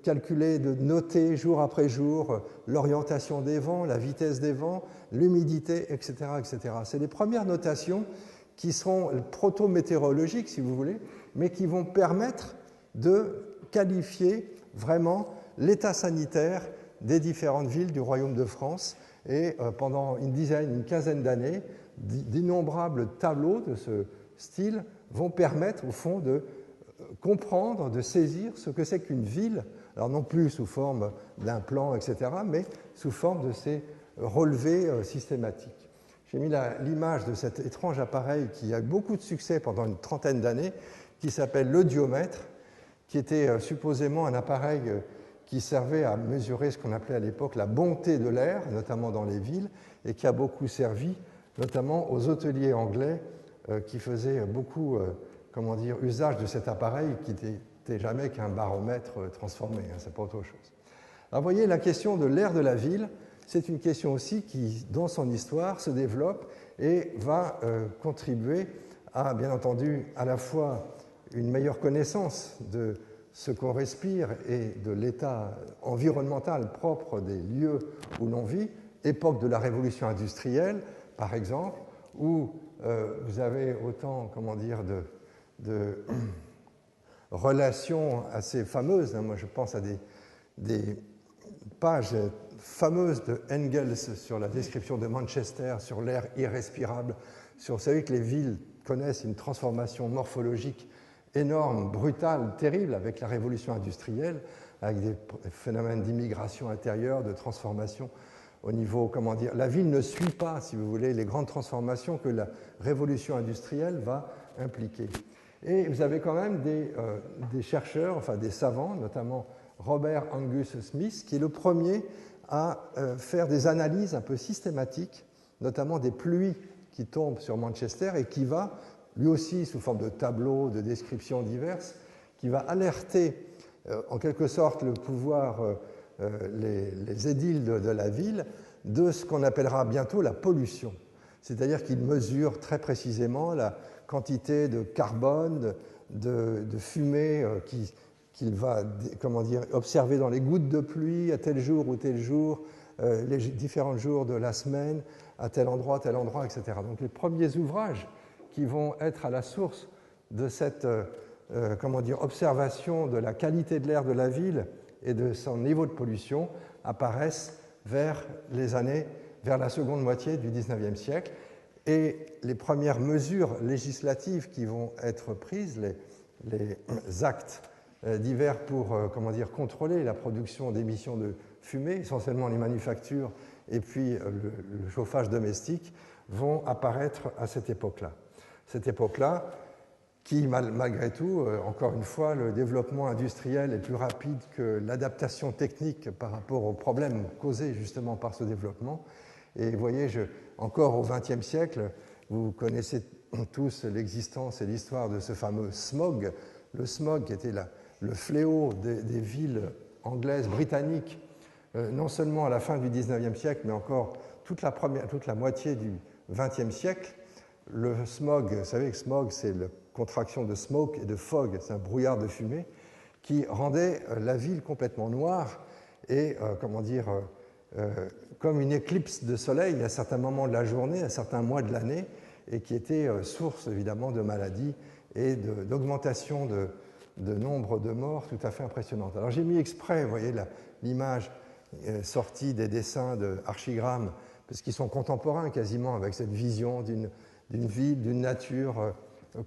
Calculer, de noter jour après jour l'orientation des vents, la vitesse des vents, l'humidité, etc., etc. C'est les premières notations qui seront proto-météorologiques, si vous voulez, mais qui vont permettre de qualifier vraiment l'état sanitaire des différentes villes du Royaume de France. Et pendant une quinzaine d'années, d'innombrables tableaux de ce style vont permettre, au fond, de comprendre, de saisir ce que c'est qu'une ville, alors non plus sous forme d'un plan, etc., mais sous forme de ces relevés systématiques. J'ai mis l'image de cet étrange appareil qui a eu beaucoup de succès pendant une trentaine d'années, qui s'appelle l'audiomètre, qui était supposément un appareil qui servait à mesurer ce qu'on appelait à l'époque la bonté de l'air, notamment dans les villes, et qui a beaucoup servi, notamment aux hôteliers anglais qui faisaient beaucoup usage de cet appareil qui n'était jamais qu'un baromètre transformé, hein, c'est pas autre chose. Alors vous voyez, la question de l'air de la ville, c'est une question aussi qui, dans son histoire, se développe et va contribuer à, bien entendu, à la fois une meilleure connaissance de ce qu'on respire et de l'état environnemental propre des lieux où l'on vit, époque de la révolution industrielle, par exemple, où vous avez autant, de relations assez fameuses. Moi, je pense à des pages fameuses de Engels sur la description de Manchester, sur l'air irrespirable. Vous savez que les villes connaissent une transformation morphologique énorme, brutale, terrible, avec la révolution industrielle, avec des phénomènes d'immigration intérieure, de transformation au niveau, la ville ne suit pas, si vous voulez, les grandes transformations que la révolution industrielle va impliquer. Et vous avez quand même des chercheurs, enfin des savants, notamment Robert Angus Smith, qui est le premier à faire des analyses un peu systématiques, notamment des pluies qui tombent sur Manchester et qui va, lui aussi sous forme de tableaux, de descriptions diverses, qui va alerter en quelque sorte le pouvoir, les édiles de la ville, de ce qu'on appellera bientôt la pollution. C'est-à-dire qu'il mesure très précisément la quantité de carbone, de fumée qu'il va observer dans les gouttes de pluie à tel jour ou tel jour, les différents jours de la semaine, à tel endroit, etc. Donc les premiers ouvrages qui vont être à la source de cette observation de la qualité de l'air de la ville et de son niveau de pollution apparaissent vers la seconde moitié du XIXe siècle. Et les premières mesures législatives qui vont être prises, les actes divers pour contrôler la production d'émissions de fumée, essentiellement les manufactures et puis le chauffage domestique, vont apparaître à cette époque-là. Cette époque-là qui, malgré tout, encore une fois, le développement industriel est plus rapide que l'adaptation technique par rapport aux problèmes causés justement par ce développement. Et vous voyez, encore au XXe siècle, vous connaissez tous l'existence et l'histoire de ce fameux smog. Le smog qui était le fléau des villes anglaises, britanniques, non seulement à la fin du XIXe siècle, mais encore toute la moitié du XXe siècle. Le smog, vous savez que smog, c'est la contraction de smoke et de fog, c'est un brouillard de fumée, qui rendait la ville complètement noire et, comme une éclipse de soleil à certains moments de la journée, à certains mois de l'année, et qui était source évidemment de maladies et d'augmentation de nombre de morts tout à fait impressionnante. Alors j'ai mis exprès, vous voyez, l'image sortie des dessins d'Archigram, parce qu'ils sont contemporains quasiment avec cette vision d'une ville, d'une nature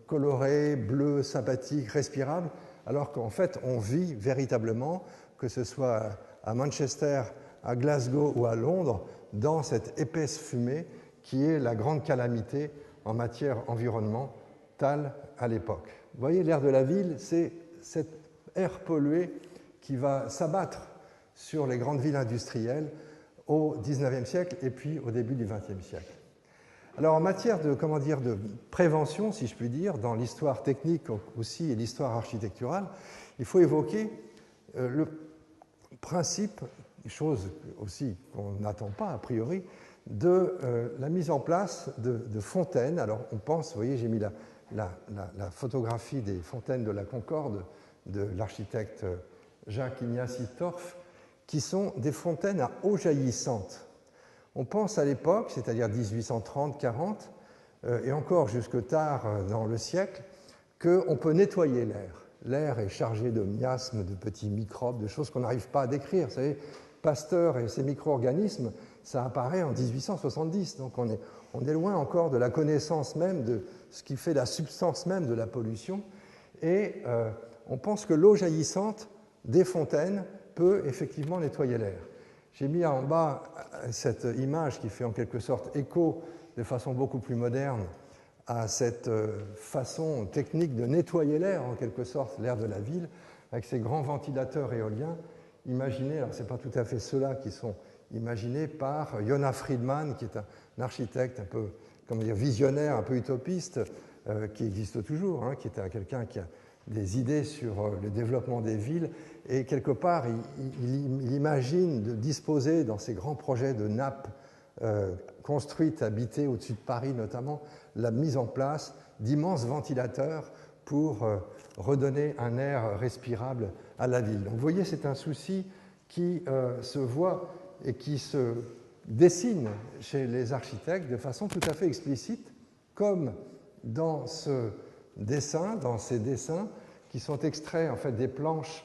colorée, bleue, sympathique, respirable, alors qu'en fait on vit véritablement, que ce soit à Manchester, à Glasgow ou à Londres, dans cette épaisse fumée qui est la grande calamité en matière environnementale à l'époque. Vous voyez, l'air de la ville, c'est cette air pollué qui va s'abattre sur les grandes villes industrielles au XIXe siècle et puis au début du XXe siècle. Alors en matière de, de prévention, si je puis dire, dans l'histoire technique aussi et l'histoire architecturale, il faut évoquer le principe, chose aussi qu'on n'attend pas a priori, de la mise en place de fontaines. Alors on pense, vous voyez, j'ai mis la photographie des fontaines de la Concorde de l'architecte Jacques Ignacy Torf, qui sont des fontaines à eau jaillissante. On pense à l'époque, c'est-à-dire 1830-40, et encore jusque tard dans le siècle, qu'on peut nettoyer l'air. L'air est chargé de miasmes, de petits microbes, de choses qu'on n'arrive pas à décrire. Vous savez, Pasteur et ses micro-organismes, ça apparaît en 1870, donc on est loin encore de la connaissance même de ce qui fait la substance même de la pollution, et on pense que l'eau jaillissante des fontaines peut effectivement nettoyer l'air. J'ai mis en bas cette image qui fait en quelque sorte écho de façon beaucoup plus moderne à cette façon technique de nettoyer l'air, en quelque sorte, l'air de la ville, avec ces grands ventilateurs éoliens imaginés, alors ce n'est pas tout à fait ceux-là qui sont imaginés par Yona Friedman, qui est un architecte un peu, visionnaire, un peu utopiste, qui existe toujours, qui est quelqu'un qui a des idées sur le développement des villes, et quelque part, il imagine de disposer dans ces grands projets de nappes construites, habitées au-dessus de Paris notamment, la mise en place d'immenses ventilateurs pour redonner un air respirable à la ville. Donc vous voyez, c'est un souci qui se voit et qui se dessine chez les architectes de façon tout à fait explicite, comme dans ce dessin, dans ces dessins qui sont extraits en fait des planches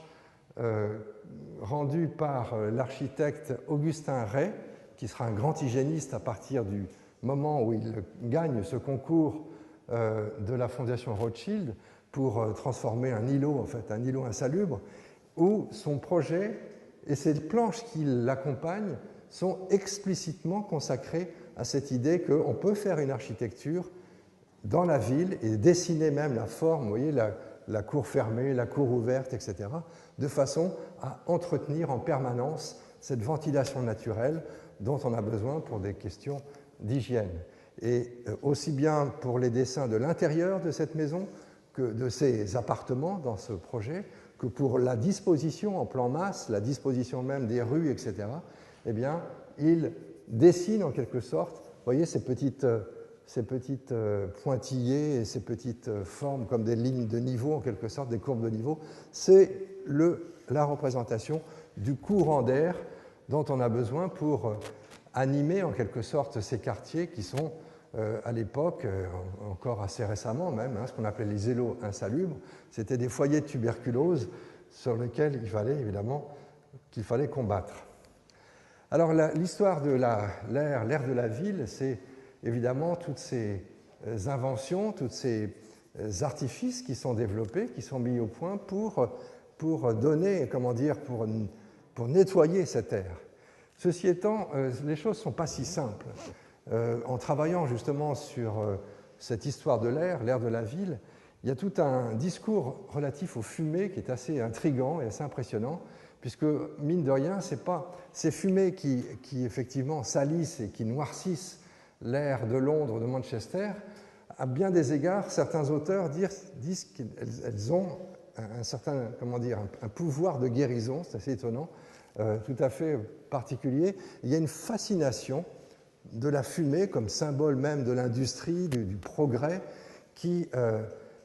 rendues par l'architecte Augustin Rey, qui sera un grand hygiéniste à partir du moment où il gagne ce concours de la Fondation Rothschild pour transformer un îlot, en fait, un îlot insalubre, où son projet et ces planches qui l'accompagnent sont explicitement consacrées à cette idée qu'on peut faire une architecture dans la ville et dessiner même la forme, vous voyez, la cour fermée, la cour ouverte, etc., de façon à entretenir en permanence cette ventilation naturelle dont on a besoin pour des questions d'hygiène. Et aussi bien pour les dessins de l'intérieur de cette maison que de ces appartements dans ce projet, que pour la disposition en plan masse, la disposition même des rues, etc., eh bien, il dessine en quelque sorte, vous voyez, ces petites pointillés et ces petites formes comme des lignes de niveau, en quelque sorte, des courbes de niveau, c'est la représentation du courant d'air dont on a besoin pour animer en quelque sorte ces quartiers qui sont à l'époque, encore assez récemment même, ce qu'on appelait les îlots insalubres. C'était des foyers de tuberculose sur lesquels il fallait évidemment qu'il fallait combattre. Alors l'histoire de l'air de la ville, c'est évidemment toutes ces inventions, tous ces artifices qui sont développés, qui sont mis au point pour donner, pour nettoyer cet air. Ceci étant, les choses ne sont pas si simples. En travaillant justement sur cette histoire de l'air de la ville, il y a tout un discours relatif aux fumées qui est assez intriguant et assez impressionnant, puisque, mine de rien, ce n'est pas ces fumées qui effectivement salissent et qui noircissent l'air de Londres, de Manchester. À bien des égards, certains auteurs disent qu'elles ont un certain, un pouvoir de guérison, c'est assez étonnant, tout à fait particulier. Il y a une fascination de la fumée comme symbole même de l'industrie, du progrès, qui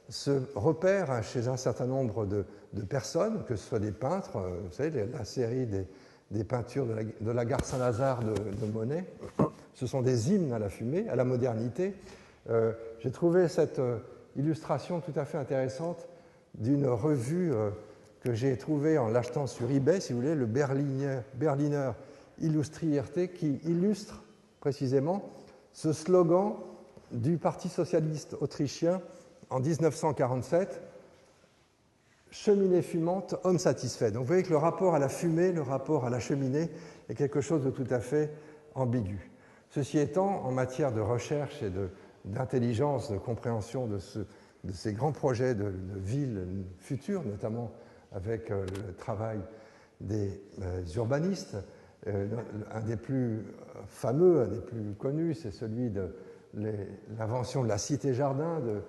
se repère chez un certain nombre de personnes, que ce soit des peintres, vous savez, la série des peintures de la gare Saint-Lazare de Monet, ce sont des hymnes à la fumée, à la modernité. J'ai trouvé cette illustration tout à fait intéressante d'une revue que j'ai trouvée en l'achetant sur eBay, si vous voulez, le Berliner Illustrierte, qui illustre précisément ce slogan du Parti socialiste autrichien en 1947, « Cheminée fumante, homme satisfait ». Donc vous voyez que le rapport à la fumée, le rapport à la cheminée est quelque chose de tout à fait ambigu. Ceci étant, en matière de recherche et d'intelligence, de compréhension de ces grands projets de villes futures, notamment avec le travail des urbanistes. Un des plus fameux, un des plus connus, c'est celui de l'invention de la cité-jardin de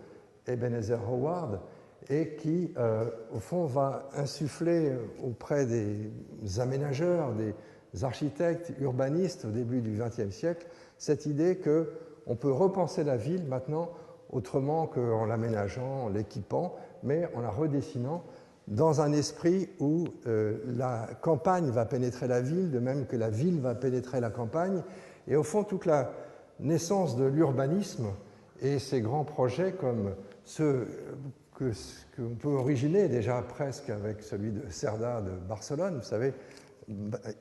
Ebenezer Howard, et qui, au fond, va insuffler auprès des aménageurs, des architectes, urbanistes au début du XXe siècle, cette idée qu'on peut repenser la ville maintenant autrement qu'en l'aménageant, en l'équipant, mais en la redessinant dans un esprit où la campagne va pénétrer la ville, de même que la ville va pénétrer la campagne. Et au fond, toute la naissance de l'urbanisme et ces grands projets comme ceux qu'on peut originer déjà presque avec celui de Cerda de Barcelone. Vous savez,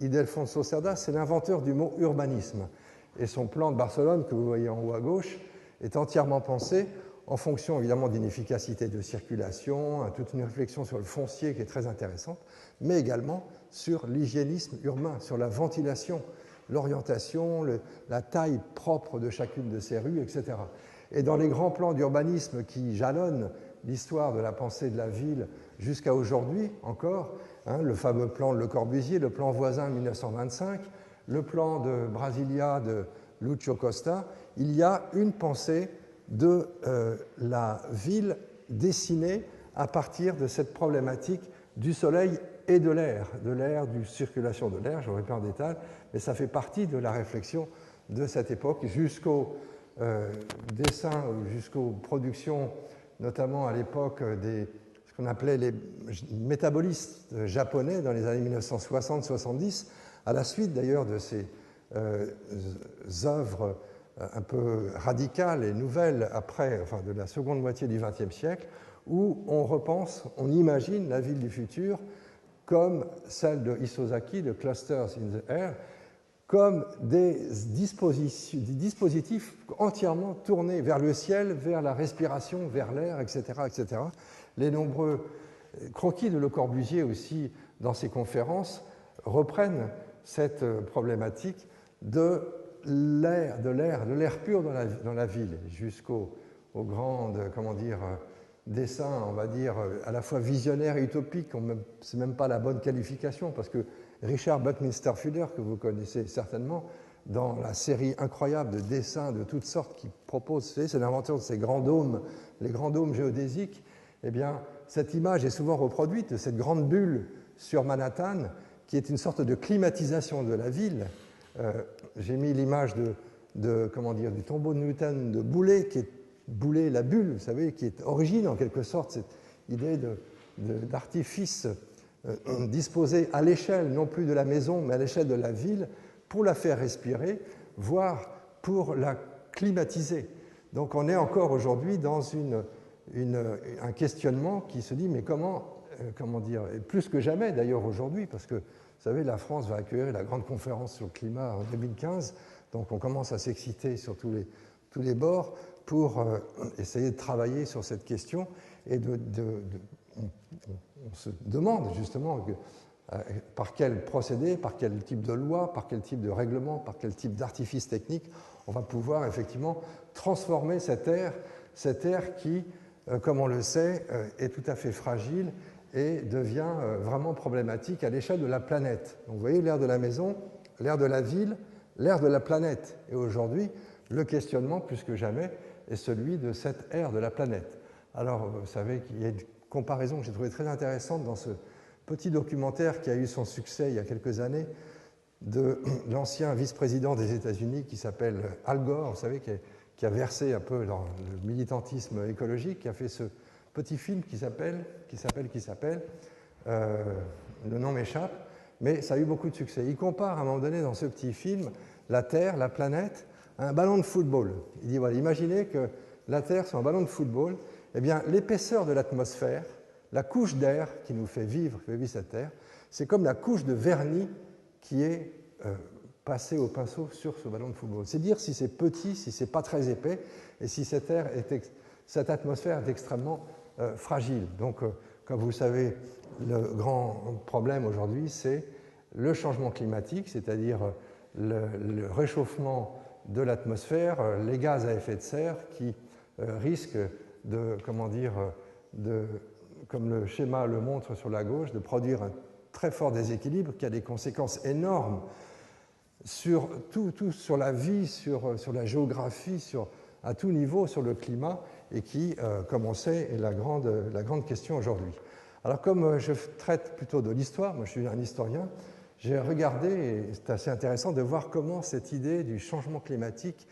Ildefonso Cerda, c'est l'inventeur du mot urbanisme. Et son plan de Barcelone, que vous voyez en haut à gauche, est entièrement pensé en fonction évidemment d'une efficacité de circulation, toute une réflexion sur le foncier qui est très intéressante, mais également sur l'hygiénisme urbain, sur la ventilation, l'orientation, la taille propre de chacune de ces rues, etc. Et dans les grands plans d'urbanisme qui jalonnent l'histoire de la pensée de la ville jusqu'à aujourd'hui encore, le fameux plan de Le Corbusier, le plan voisin 1925, le plan de Brasilia de Lucio Costa, il y a une pensée de la ville dessinée à partir de cette problématique du soleil et de l'air, du circulation de l'air, je ne reviens pas en détail, mais ça fait partie de la réflexion de cette époque jusqu'au dessin, jusqu'aux productions, notamment à l'époque ce qu'on appelait les métabolistes japonais dans les années 1960-70, à la suite d'ailleurs de ces œuvres un peu radicales et nouvelles après, enfin de la seconde moitié du XXe siècle, où on repense, on imagine la ville du futur comme celle de Isozaki, de Clusters in the Air, comme des dispositifs entièrement tournés vers le ciel, vers la respiration, vers l'air, etc., etc. Les nombreux croquis de Le Corbusier aussi, dans ses conférences, reprennent cette problématique de l'air pur dans la ville, jusqu'aux grandes, dessins, on va dire, à la fois visionnaires et utopiques. Ce n'est même pas la bonne qualification, parce que Richard Buckminster Fuller, que vous connaissez certainement, dans la série incroyable de dessins de toutes sortes qu'il propose, c'est l'inventeur de ces grands dômes, les grands dômes géodésiques. Eh bien, cette image est souvent reproduite de cette grande bulle sur Manhattan, qui est une sorte de climatisation de la ville. J'ai mis l'image du tombeau de Newton de Boulay, qui est Boulay, la bulle, vous savez, qui est origine en quelque sorte cette idée d'artifice disposé à l'échelle, non plus de la maison, mais à l'échelle de la ville, pour la faire respirer, voire pour la climatiser. Donc on est encore aujourd'hui dans un questionnement qui se dit, mais comment dire, et plus que jamais d'ailleurs aujourd'hui, parce que vous savez, la France va accueillir la grande conférence sur le climat en 2015, donc on commence à s'exciter sur tous les bords pour essayer de travailler sur cette question, et on se demande justement par quel procédé, par quel type de loi, par quel type de règlement, par quel type d'artifice technique on va pouvoir effectivement transformer cet air qui, comme on le sait, est tout à fait fragile et devient vraiment problématique à l'échelle de la planète. Donc vous voyez, l'air de la maison, l'air de la ville, l'air de la planète. Et aujourd'hui, le questionnement, plus que jamais, est celui de cet air de la planète. Alors, vous savez qu'il y a une comparaison que j'ai trouvée très intéressante dans ce petit documentaire qui a eu son succès il y a quelques années de l'ancien vice-président des États-Unis qui s'appelle Al Gore, vous savez, qui a versé un peu dans le militantisme écologique, qui a fait ce petit film qui s'appelle, le nom m'échappe, mais ça a eu beaucoup de succès. Il compare à un moment donné dans ce petit film la Terre, la planète, à un ballon de football. Il dit, voilà, imaginez que la Terre soit un ballon de football, eh bien l'épaisseur de l'atmosphère, la couche d'air qui nous fait vivre cette Terre, c'est comme la couche de vernis qui est passée au pinceau sur ce ballon de football. C'est dire si c'est petit, si c'est pas très épais, et si cette atmosphère est extrêmement fragile. Donc, comme vous le savez, le grand problème aujourd'hui, c'est le changement climatique, c'est-à-dire le réchauffement de l'atmosphère, les gaz à effet de serre qui risquent de comme le schéma le montre sur la gauche, de produire un très fort déséquilibre qui a des conséquences énormes sur tout sur la vie, sur la géographie, à tout niveau, sur le climat, et qui, comme on sait, est la grande question aujourd'hui. Alors, comme je traite plutôt de l'histoire, moi je suis un historien, j'ai regardé, et c'est assez intéressant de voir comment cette idée du changement climatique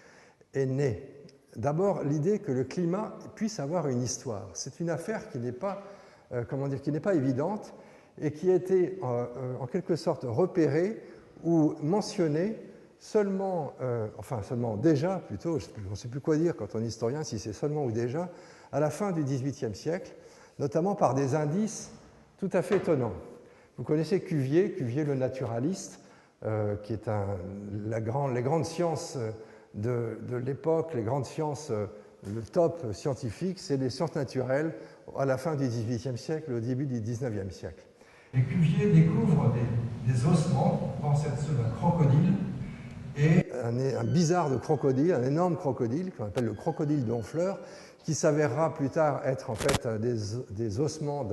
est née. D'abord, l'idée que le climat puisse avoir une histoire. C'est une affaire qui n'est pas, qui n'est pas évidente et qui a été en quelque sorte repérée ou mentionnée seulement déjà, plutôt, on ne sait plus quoi dire quand on est historien, si c'est seulement ou déjà, à la fin du XVIIIe siècle, notamment par des indices tout à fait étonnants. Vous connaissez Cuvier le naturaliste, qui est les grandes sciences de l'époque, les grandes sciences, le top scientifique, c'est les sciences naturelles à la fin du XVIIIe siècle, au début du XIXe siècle. Et Cuvier découvre des ossements, on pense être ceux d'un crocodile, et un bizarre de crocodile, un énorme crocodile, qu'on appelle le crocodile d'Honfleur, qui s'avérera plus tard être en fait des ossements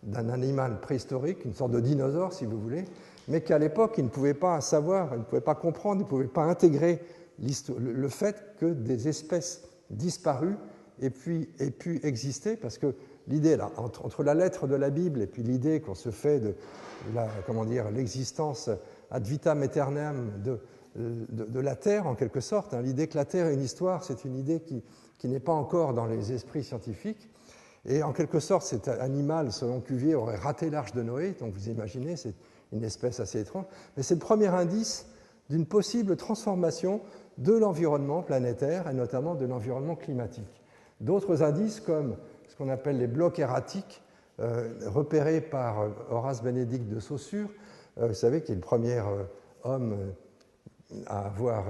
d'un animal préhistorique, une sorte de dinosaure si vous voulez, mais qu'à l'époque il ne pouvait pas savoir, il ne pouvait pas comprendre, il ne pouvait pas intégrer le fait que des espèces disparues aient pu exister, parce que l'idée là, entre la lettre de la Bible et puis l'idée qu'on se fait de l'existence ad vitam aeternam de la Terre en quelque sorte, hein, l'idée que la Terre est une histoire, c'est une idée qui n'est pas encore dans les esprits scientifiques. Et en quelque sorte, cet animal, selon Cuvier, aurait raté l'arche de Noé. Donc vous imaginez, c'est une espèce assez étrange. Mais c'est le premier indice d'une possible transformation de l'environnement planétaire et notamment de l'environnement climatique. D'autres indices, comme ce qu'on appelle les blocs erratiques, repérés par Horace Bénédicte de Saussure, vous savez, qui est le premier homme à avoir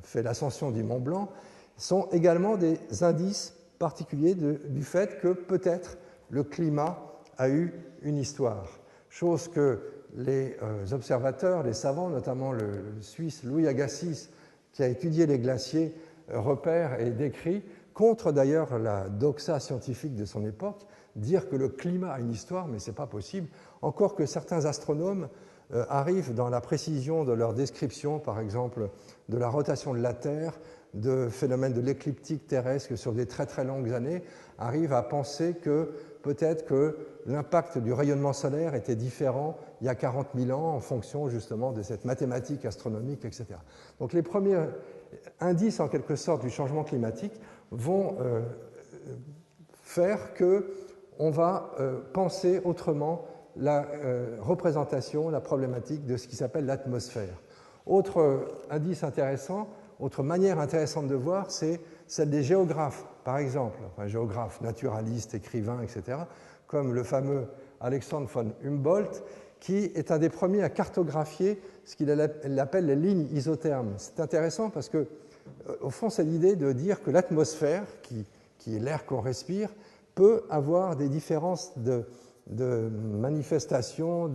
fait l'ascension du Mont Blanc, sont également des indices particulier du fait que peut-être le climat a eu une histoire. Chose que les observateurs, les savants, notamment le Suisse Louis Agassiz, qui a étudié les glaciers, repère et décrit, contre d'ailleurs la doxa scientifique de son époque, dire que le climat a une histoire, mais ce n'est pas possible, encore que certains astronomes arrivent dans la précision de leur description, par exemple, de la rotation de la Terre, de phénomènes de l'écliptique terrestre sur des très très longues années, arrivent à penser que peut-être que l'impact du rayonnement solaire était différent il y a 40 000 ans en fonction justement de cette mathématique astronomique, etc. Donc les premiers indices en quelque sorte du changement climatique vont faire qu'on va penser autrement la représentation, la problématique de ce qui s'appelle l'atmosphère. Autre indice intéressant, autre manière intéressante de voir, c'est celle des géographes, par exemple, enfin, géographes, naturalistes, écrivains, etc., comme le fameux Alexandre von Humboldt, qui est un des premiers à cartographier ce qu'il appelle les lignes isothermes. C'est intéressant parce que, au fond, c'est l'idée de dire que l'atmosphère, qui est l'air qu'on respire, peut avoir des différences de manifestation,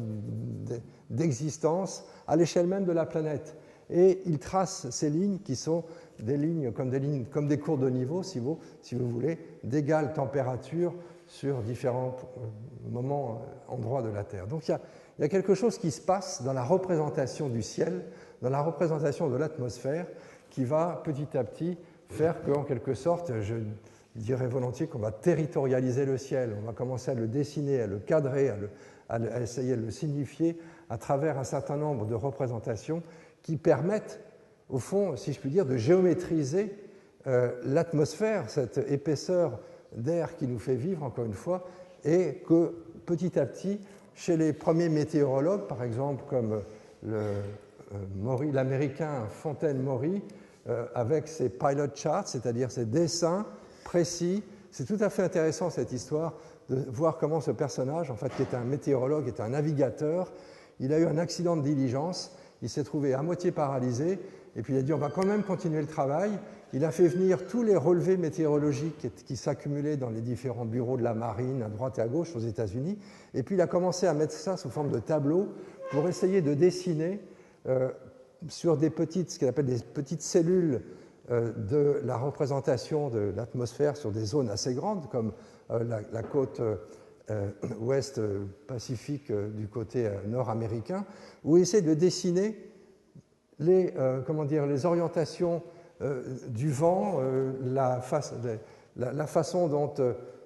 d'existence à l'échelle même de la planète. Et il trace ces lignes qui sont des lignes comme des courbes de niveau, si vous voulez, d'égale température sur différents endroits de la Terre. Donc il y a quelque chose qui se passe dans la représentation du ciel, dans la représentation de l'atmosphère, qui va petit à petit faire qu'en quelque sorte, je dirais volontiers qu'on va territorialiser le ciel, on va commencer à le dessiner, à le cadrer, à essayer de le signifier à travers un certain nombre de représentations qui permettent, au fond, si je puis dire, de géométriser l'atmosphère, cette épaisseur d'air qui nous fait vivre, encore une fois, et que petit à petit, chez les premiers météorologues, par exemple, comme l'américain Fontaine-Maury, avec ses pilot charts, c'est-à-dire ses dessins précis, c'est tout à fait intéressant cette histoire de voir comment ce personnage, en fait, qui est un météorologue, est un navigateur, il a eu un accident de diligence. Il s'est trouvé à moitié paralysé, et puis il a dit on va quand même continuer le travail. Il a fait venir tous les relevés météorologiques qui s'accumulaient dans les différents bureaux de la marine, à droite et à gauche aux États-Unis, et puis il a commencé à mettre ça sous forme de tableau pour essayer de dessiner sur ce qu'il appelle des petites cellules de la représentation de l'atmosphère sur des zones assez grandes, comme la côte ouest Pacifique du côté nord-américain, où il essaie de dessiner les orientations du vent, la façon dont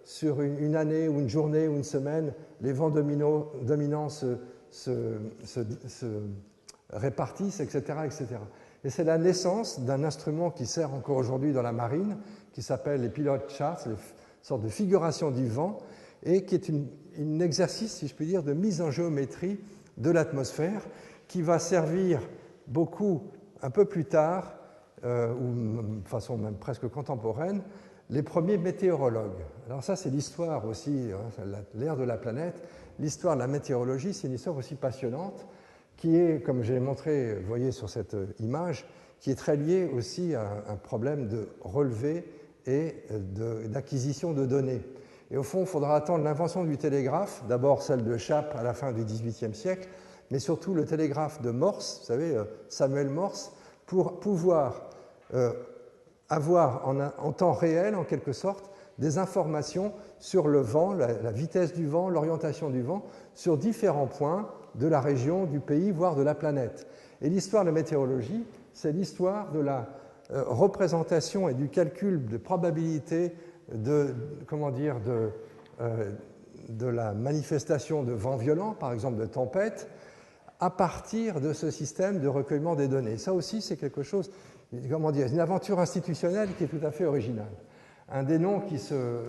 sur une année ou une journée ou une semaine, les vents dominants se répartissent, etc., etc. Et c'est la naissance d'un instrument qui sert encore aujourd'hui dans la marine, qui s'appelle les pilot charts, les sortes de figuration du vent, et qui est un exercice, si je puis dire, de mise en géométrie de l'atmosphère, qui va servir beaucoup, un peu plus tard, ou de façon même presque contemporaine, les premiers météorologues. Alors ça, c'est l'histoire aussi, l'ère de la planète. L'histoire de la météorologie, c'est une histoire aussi passionnante, qui est, comme j'ai montré, vous voyez sur cette image, qui est très liée aussi à un problème de relevé et d'acquisition de données. Et au fond, il faudra attendre l'invention du télégraphe, d'abord celle de Chappe à la fin du XVIIIe siècle, mais surtout le télégraphe de Morse, vous savez, Samuel Morse, pour pouvoir avoir en temps réel, en quelque sorte, des informations sur le vent, la vitesse du vent, l'orientation du vent, sur différents points de la région, du pays, voire de la planète. Et l'histoire de la météorologie, c'est l'histoire de la représentation et du calcul de probabilité de la manifestation de vents violents, par exemple de tempêtes, à partir de ce système de recueillement des données. Ça aussi, c'est quelque chose, une aventure institutionnelle qui est tout à fait originale. Un des noms qui se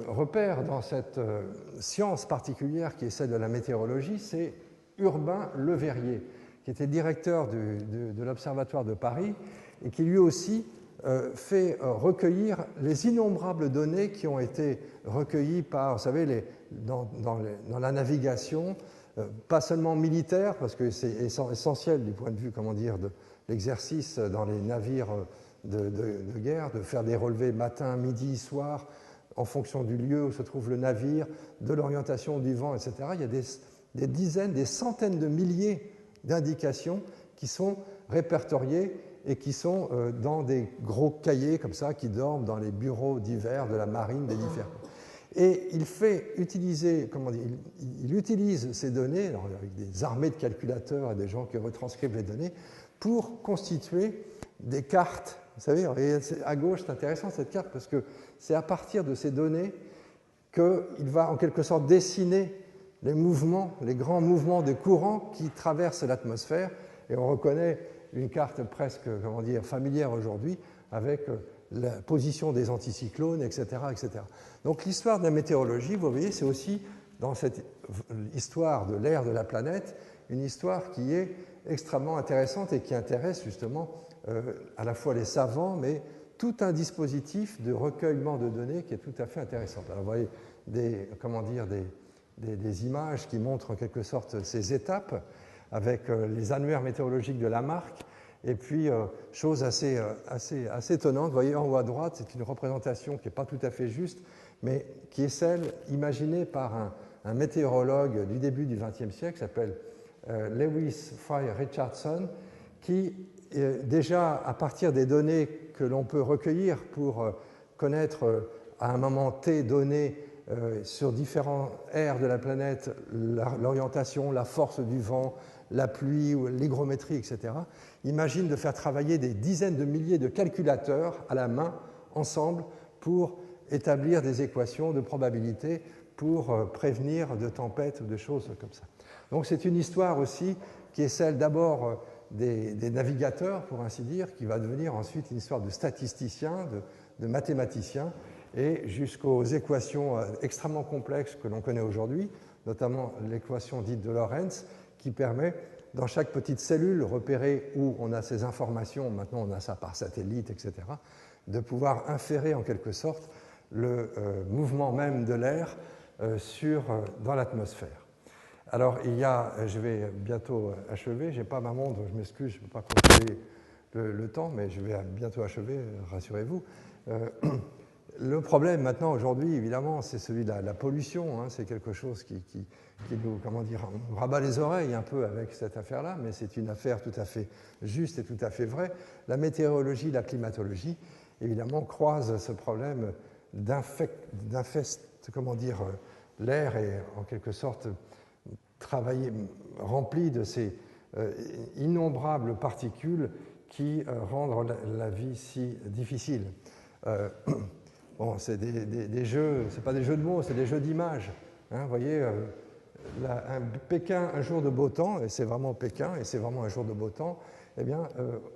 repère dans cette science particulière qui est celle de la météorologie, c'est Urbain Le Verrier, qui était directeur de l'Observatoire de Paris et qui lui aussi fait recueillir les innombrables données qui ont été recueillies par, vous savez, dans la navigation, pas seulement militaire, parce que c'est essentiel du point de vue, de l'exercice dans les navires de guerre, de faire des relevés matin, midi, soir, en fonction du lieu où se trouve le navire, de l'orientation du vent, etc. Il y a des dizaines, des centaines de milliers d'indications qui sont répertoriées et qui sont dans des gros cahiers comme ça, qui dorment dans les bureaux divers de la marine des différents. Et il fait utiliser, il utilise ces données, alors avec des armées de calculateurs et des gens qui retranscrivent les données, pour constituer des cartes. Vous savez, et à gauche, c'est intéressant cette carte parce que c'est à partir de ces données qu'il va en quelque sorte dessiner les mouvements, les grands mouvements de courants qui traversent l'atmosphère. Et on reconnaît une carte presque, familière aujourd'hui avec la position des anticyclones, etc., etc. Donc l'histoire de la météorologie, vous voyez, c'est aussi dans cette histoire de l'ère de la planète, une histoire qui est extrêmement intéressante et qui intéresse justement à la fois les savants, mais tout un dispositif de recueillement de données qui est tout à fait intéressant. Alors vous voyez des images qui montrent en quelque sorte ces étapes avec les annuaires météorologiques de Lamarck. Et puis, chose assez étonnante, vous voyez en haut à droite, c'est une représentation qui n'est pas tout à fait juste, mais qui est celle imaginée par un météorologue du début du XXe siècle, qui s'appelle Lewis Fry Richardson, qui, déjà à partir des données que l'on peut recueillir pour connaître à un moment T donné sur différents aires de la planète l'orientation, la force du vent, la pluie, l'hygrométrie, etc., imagine de faire travailler des dizaines de milliers de calculateurs à la main, ensemble, pour établir des équations de probabilité pour prévenir de tempêtes ou de choses comme ça. Donc c'est une histoire aussi qui est celle d'abord des navigateurs, pour ainsi dire, qui va devenir ensuite une histoire de statisticiens, de mathématiciens, et jusqu'aux équations extrêmement complexes que l'on connaît aujourd'hui, notamment l'équation dite de Lorentz, qui permet, dans chaque petite cellule, repérer où on a ces informations, maintenant on a ça par satellite, etc., de pouvoir inférer en quelque sorte le mouvement même de l'air dans l'atmosphère. Alors, je vais bientôt achever, je n'ai pas ma montre, je m'excuse, je ne peux pas contrôler le temps, mais je vais bientôt achever, rassurez-vous. Le problème maintenant, aujourd'hui, évidemment, c'est celui de la pollution. Hein, c'est quelque chose qui nous, on rabat les oreilles un peu avec cette affaire-là, mais c'est une affaire tout à fait juste et tout à fait vraie. La météorologie, la climatologie, évidemment, croisent ce problème comment dire, l'air est en quelque sorte rempli de ces innombrables particules qui rendent la vie si difficile. Bon, c'est des jeux, c'est pas des jeux de mots, c'est des jeux d'images. Hein, vous voyez, Pékin, un jour de beau temps, et c'est vraiment Pékin, et c'est vraiment un jour de beau temps, eh bien,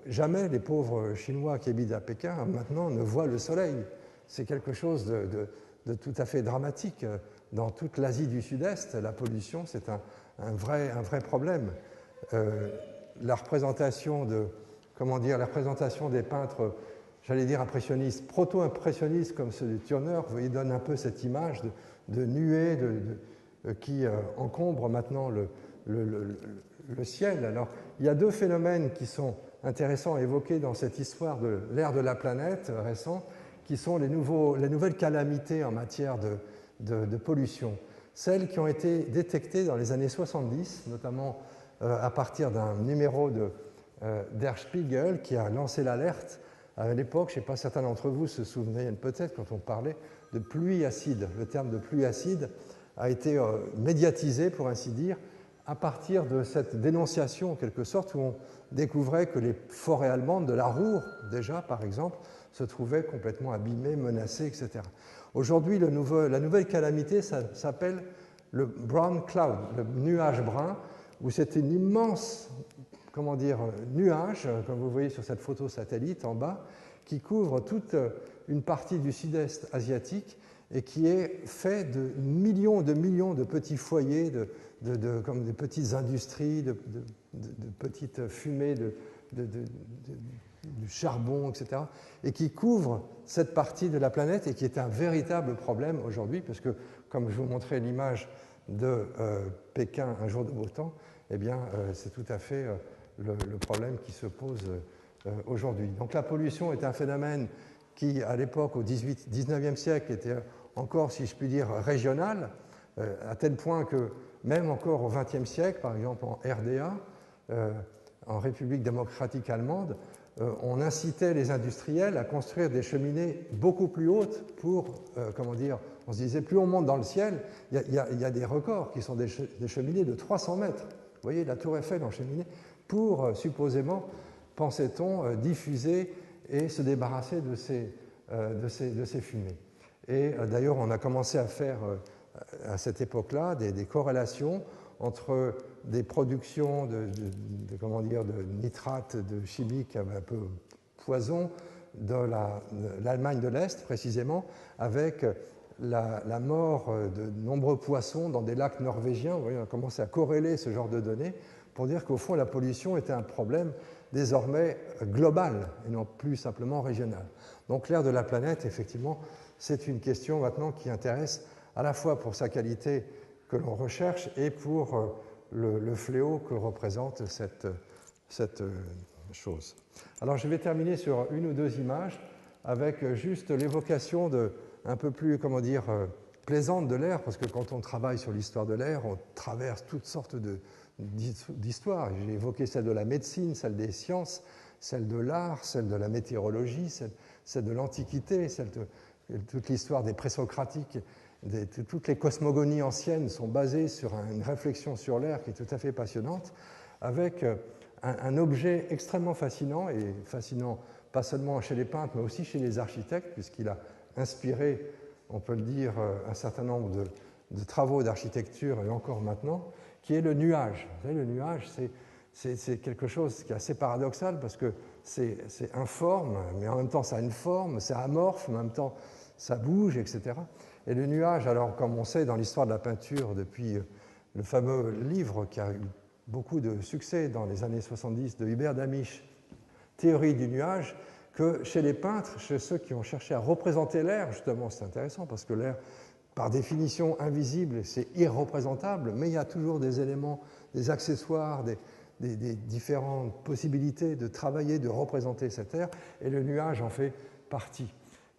jamais les pauvres Chinois qui habitent à Pékin, maintenant, ne voient le soleil. C'est quelque chose de tout à fait dramatique. Dans toute l'Asie du Sud-Est, la pollution, c'est un vrai problème. La représentation des peintres, j'allais dire impressionnistes, proto-impressionnistes comme ceux de Turner, ils donnent un peu cette image de nuées qui encombrent maintenant le ciel. Alors, il y a deux phénomènes qui sont intéressants à évoquer dans cette histoire de l'ère de la planète récente, qui sont les nouvelles calamités en matière de pollution. Celles qui ont été détectées dans les années 70, notamment à partir d'un numéro Der Spiegel qui a lancé l'alerte. À l'époque, je ne sais pas, certains d'entre vous se souviennent peut-être quand on parlait de pluie acide. Le terme de pluie acide a été médiatisé, pour ainsi dire, à partir de cette dénonciation, en quelque sorte, où on découvrait que les forêts allemandes, de la Ruhr déjà, par exemple, se trouvaient complètement abîmées, menacées, etc. Aujourd'hui, la nouvelle calamité, ça s'appelle le brown cloud, le nuage brun, où c'est une immense, nuage, comme vous voyez sur cette photo satellite en bas, qui couvre toute une partie du sud-est asiatique et qui est fait de millions de petits foyers, comme des petites industries, de petites fumées, du charbon, etc., et qui couvre cette partie de la planète et qui est un véritable problème aujourd'hui, parce que, comme je vous montrais l'image de Pékin, un jour de beau temps, eh bien, c'est tout à fait le problème qui se pose aujourd'hui. Donc la pollution est un phénomène qui, à l'époque, au 19e siècle, était encore, si je puis dire, régional, à tel point que même encore au XXe siècle, par exemple en RDA, en République démocratique allemande, on incitait les industriels à construire des cheminées beaucoup plus hautes pour, on se disait, plus on monte dans le ciel, il y a des records qui sont des cheminées de 300 mètres. Vous voyez, la tour Eiffel en cheminée, pour, supposément, pensait-on, diffuser et se débarrasser de ces fumées. Et d'ailleurs, on a commencé à faire, à cette époque-là, des corrélations entre des productions de nitrates de chimiques un peu poison de l'Allemagne de l'Est, précisément, avec la mort de nombreux poissons dans des lacs norvégiens. Vous voyez, on a commencé à corréler ce genre de données pour dire qu'au fond, la pollution était un problème désormais global et non plus simplement régional. Donc l'air de la planète, effectivement, c'est une question maintenant qui intéresse à la fois pour sa qualité que l'on recherche et pour le fléau que représente cette chose. Alors je vais terminer sur une ou deux images avec juste l'évocation un peu plus, plaisante de l'air, parce que quand on travaille sur l'histoire de l'air, on traverse toutes sortes d'histoires. J'ai évoqué celle de la médecine, celle des sciences, celle de l'art, celle de la météorologie, celle de l'Antiquité, toute l'histoire des présocratiques. Toutes les cosmogonies anciennes sont basées sur une réflexion sur l'air qui est tout à fait passionnante, avec un objet extrêmement fascinant, et fascinant pas seulement chez les peintres, mais aussi chez les architectes, puisqu'il a inspiré, on peut le dire, un certain nombre de travaux d'architecture, et encore maintenant, qui est le nuage. Vous savez, le nuage, c'est quelque chose qui est assez paradoxal, parce que c'est informe, mais en même temps ça a une forme, c'est amorphe, mais en même temps ça bouge, etc. Et le nuage, alors comme on sait dans l'histoire de la peinture depuis le fameux livre qui a eu beaucoup de succès dans les années 70 de Hubert Damisch, Théorie du nuage, que chez les peintres, chez ceux qui ont cherché à représenter l'air, justement, c'est intéressant parce que l'air, par définition invisible, c'est irreprésentable, mais il y a toujours des éléments, des accessoires, des différentes possibilités de travailler, de représenter cet air, et le nuage en fait partie.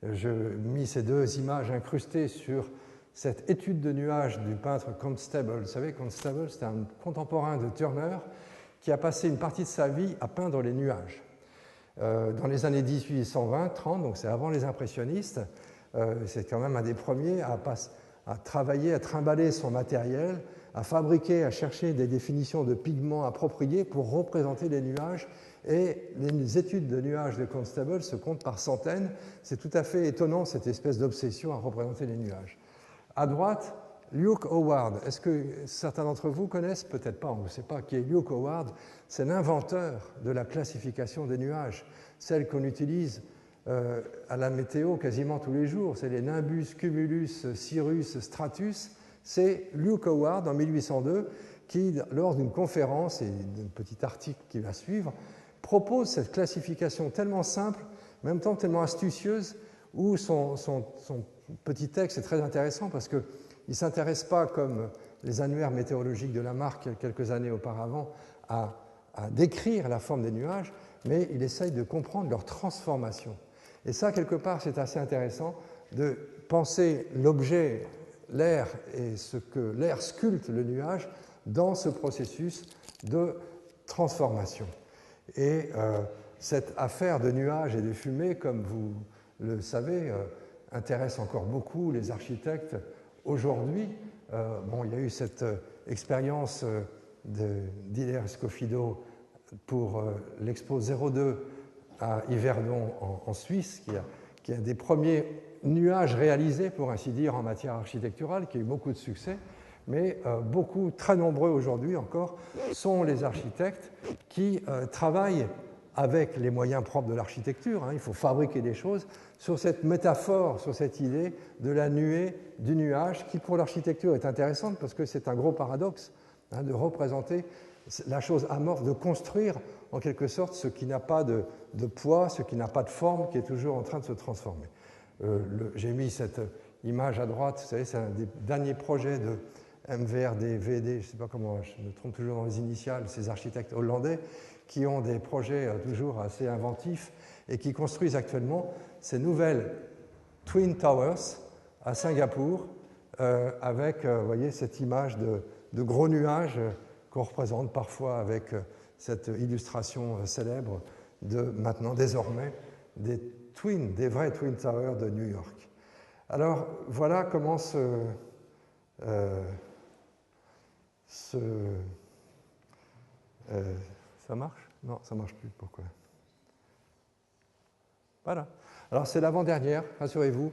Je mis ces deux images incrustées sur cette étude de nuages du peintre Constable. Vous savez, Constable, c'était un contemporain de Turner qui a passé une partie de sa vie à peindre les nuages. Dans les années 1820-30, donc c'est avant les impressionnistes, c'est quand même un des premiers à travailler, à trimballer son matériel, à fabriquer, à chercher des définitions de pigments appropriées pour représenter les nuages. Et les études de nuages de Constable se comptent par centaines. C'est tout à fait étonnant, cette espèce d'obsession à représenter les nuages. À droite, Luke Howard. Est-ce que certains d'entre vous connaissent? Peut-être pas, on ne sait pas qui est Luke Howard. C'est l'inventeur de la classification des nuages, celle qu'on utilise à la météo quasiment tous les jours. C'est les Nimbus, Cumulus, Cirrus, Stratus. C'est Luke Howard en 1802 qui, lors d'une conférence et d'un petit article qui va suivre, propose cette classification tellement simple, en même temps tellement astucieuse, où son petit texte est très intéressant parce qu'il ne s'intéresse pas, comme les annuaires météorologiques de Lamarck quelques années auparavant, à décrire la forme des nuages, mais il essaye de comprendre leur transformation. Et ça, quelque part, c'est assez intéressant de penser l'objet, l'air, et ce que l'air sculpte le nuage dans ce processus de transformation. Et cette affaire de nuages et de fumée, comme vous le savez, intéresse encore beaucoup les architectes aujourd'hui. Il y a eu cette expérience d'Hilaire Scofido pour l'Expo 02 à Yverdon en Suisse, qui a des premiers nuages réalisés, pour ainsi dire, en matière architecturale, qui a eu beaucoup de succès. Mais beaucoup, très nombreux aujourd'hui encore, sont les architectes qui travaillent avec les moyens propres de l'architecture. Il faut fabriquer des choses sur cette métaphore, sur cette idée de la nuée, du nuage, qui pour l'architecture est intéressante parce que c'est un gros paradoxe de représenter la chose amorphe, de construire en quelque sorte ce qui n'a pas de poids, ce qui n'a pas de forme, qui est toujours en train de se transformer. J'ai mis cette image à droite, vous savez, c'est un des derniers projets de MVRD, VD, je ne sais pas comment, je me trompe toujours dans les initiales, ces architectes hollandais qui ont des projets toujours assez inventifs et qui construisent actuellement ces nouvelles Twin Towers à Singapour avec, vous voyez, cette image de gros nuages qu'on représente parfois avec cette illustration célèbre de maintenant, désormais, des vrais Twin Towers de New York. Alors, voilà comment ça marche? Non, ça ne marche plus. Pourquoi? Voilà. Alors, c'est l'avant-dernière, rassurez-vous.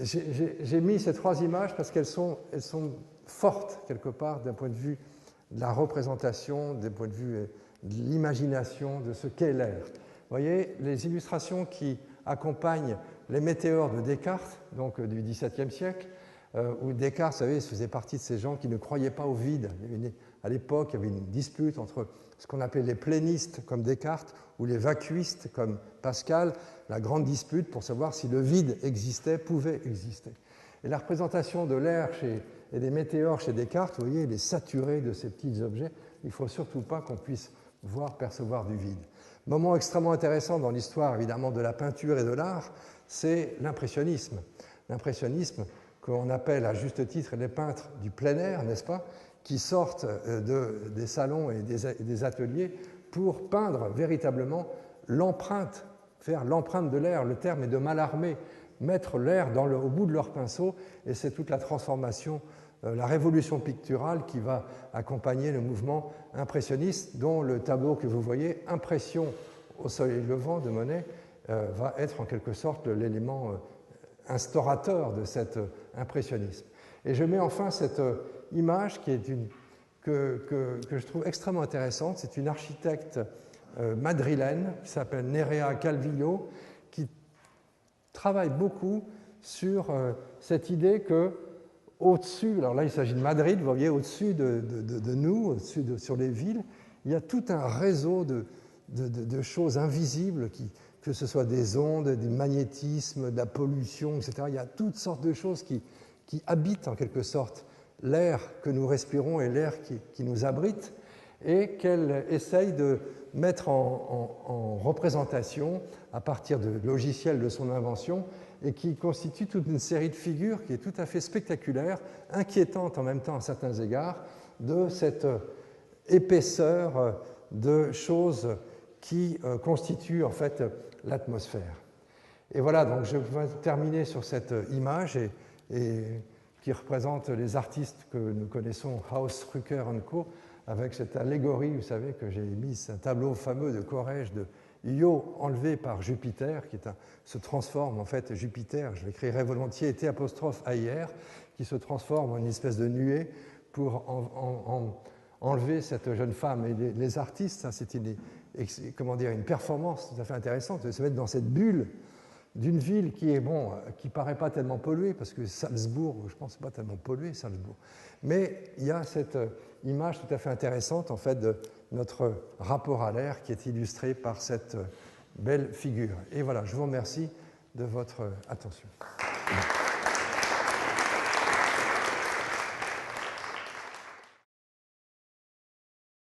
J'ai mis ces trois images parce qu'elles sont fortes, quelque part, d'un point de vue de la représentation, d'un point de vue de l'imagination de ce qu'est l'air. Vous voyez, les illustrations qui accompagnent les météores de Descartes, donc du XVIIe siècle, où Descartes, vous savez, faisait partie de ces gens qui ne croyaient pas au vide. À l'époque, il y avait une dispute entre ce qu'on appelait les plénistes comme Descartes ou les vacuistes comme Pascal, la grande dispute pour savoir si le vide existait, pouvait exister. Et la représentation de l'air et des météores chez Descartes, vous voyez, il est saturé de ces petits objets. Il ne faut surtout pas qu'on puisse percevoir du vide. Moment extrêmement intéressant dans l'histoire, évidemment, de la peinture et de l'art, c'est l'impressionnisme. L'impressionnisme qu'on appelle à juste titre les peintres du plein air, n'est-ce pas, qui sortent des salons et des ateliers pour peindre véritablement l'empreinte, faire l'empreinte de l'air. Le terme est de Mallarmé, mettre l'air au bout de leur pinceau, et c'est toute la transformation, la révolution picturale qui va accompagner le mouvement impressionniste, dont le tableau que vous voyez, Impression au soleil levant de Monet, va être en quelque sorte l'élément instaurateur de cet impressionnisme. Et je mets enfin cette image qui est que je trouve extrêmement intéressante. C'est une architecte madrilène qui s'appelle Nerea Calvillo, qui travaille beaucoup sur cette idée que au-dessus, alors là il s'agit de Madrid, vous voyez, au-dessus de nous, sur les villes, il y a tout un réseau de choses invisibles, que ce soit des ondes, du magnétisme, de la pollution, etc. Il y a toutes sortes de choses qui habitent en quelque sorte l'air que nous respirons et l'air qui nous abrite, et qu'elle essaye de mettre en représentation à partir de logiciels de son invention, et qui constitue toute une série de figures qui est tout à fait spectaculaire, inquiétante en même temps à certains égards, de cette épaisseur de choses qui constituent en fait l'atmosphère. Et voilà, donc je vais terminer sur cette image qui représente les artistes que nous connaissons, Haus, Rücker & Co., avec cette allégorie, vous savez, que j'ai mise, un tableau fameux de Corrège de Io enlevé par Jupiter, qui se transforme en fait, Jupiter, je l'écrirai volontiers, T'-AIR, qui se transforme en une espèce de nuée pour enlever cette jeune femme. Et les artistes, ça, c'est une performance tout à fait intéressante de se mettre dans cette bulle d'une ville qui est, bon, qui ne paraît pas tellement polluée, parce que Salzbourg, je pense, n'est pas tellement pollué, Salzbourg. Mais il y a cette image tout à fait intéressante, en fait, de notre rapport à l'air qui est illustré par cette belle figure. Et voilà, je vous remercie de votre attention.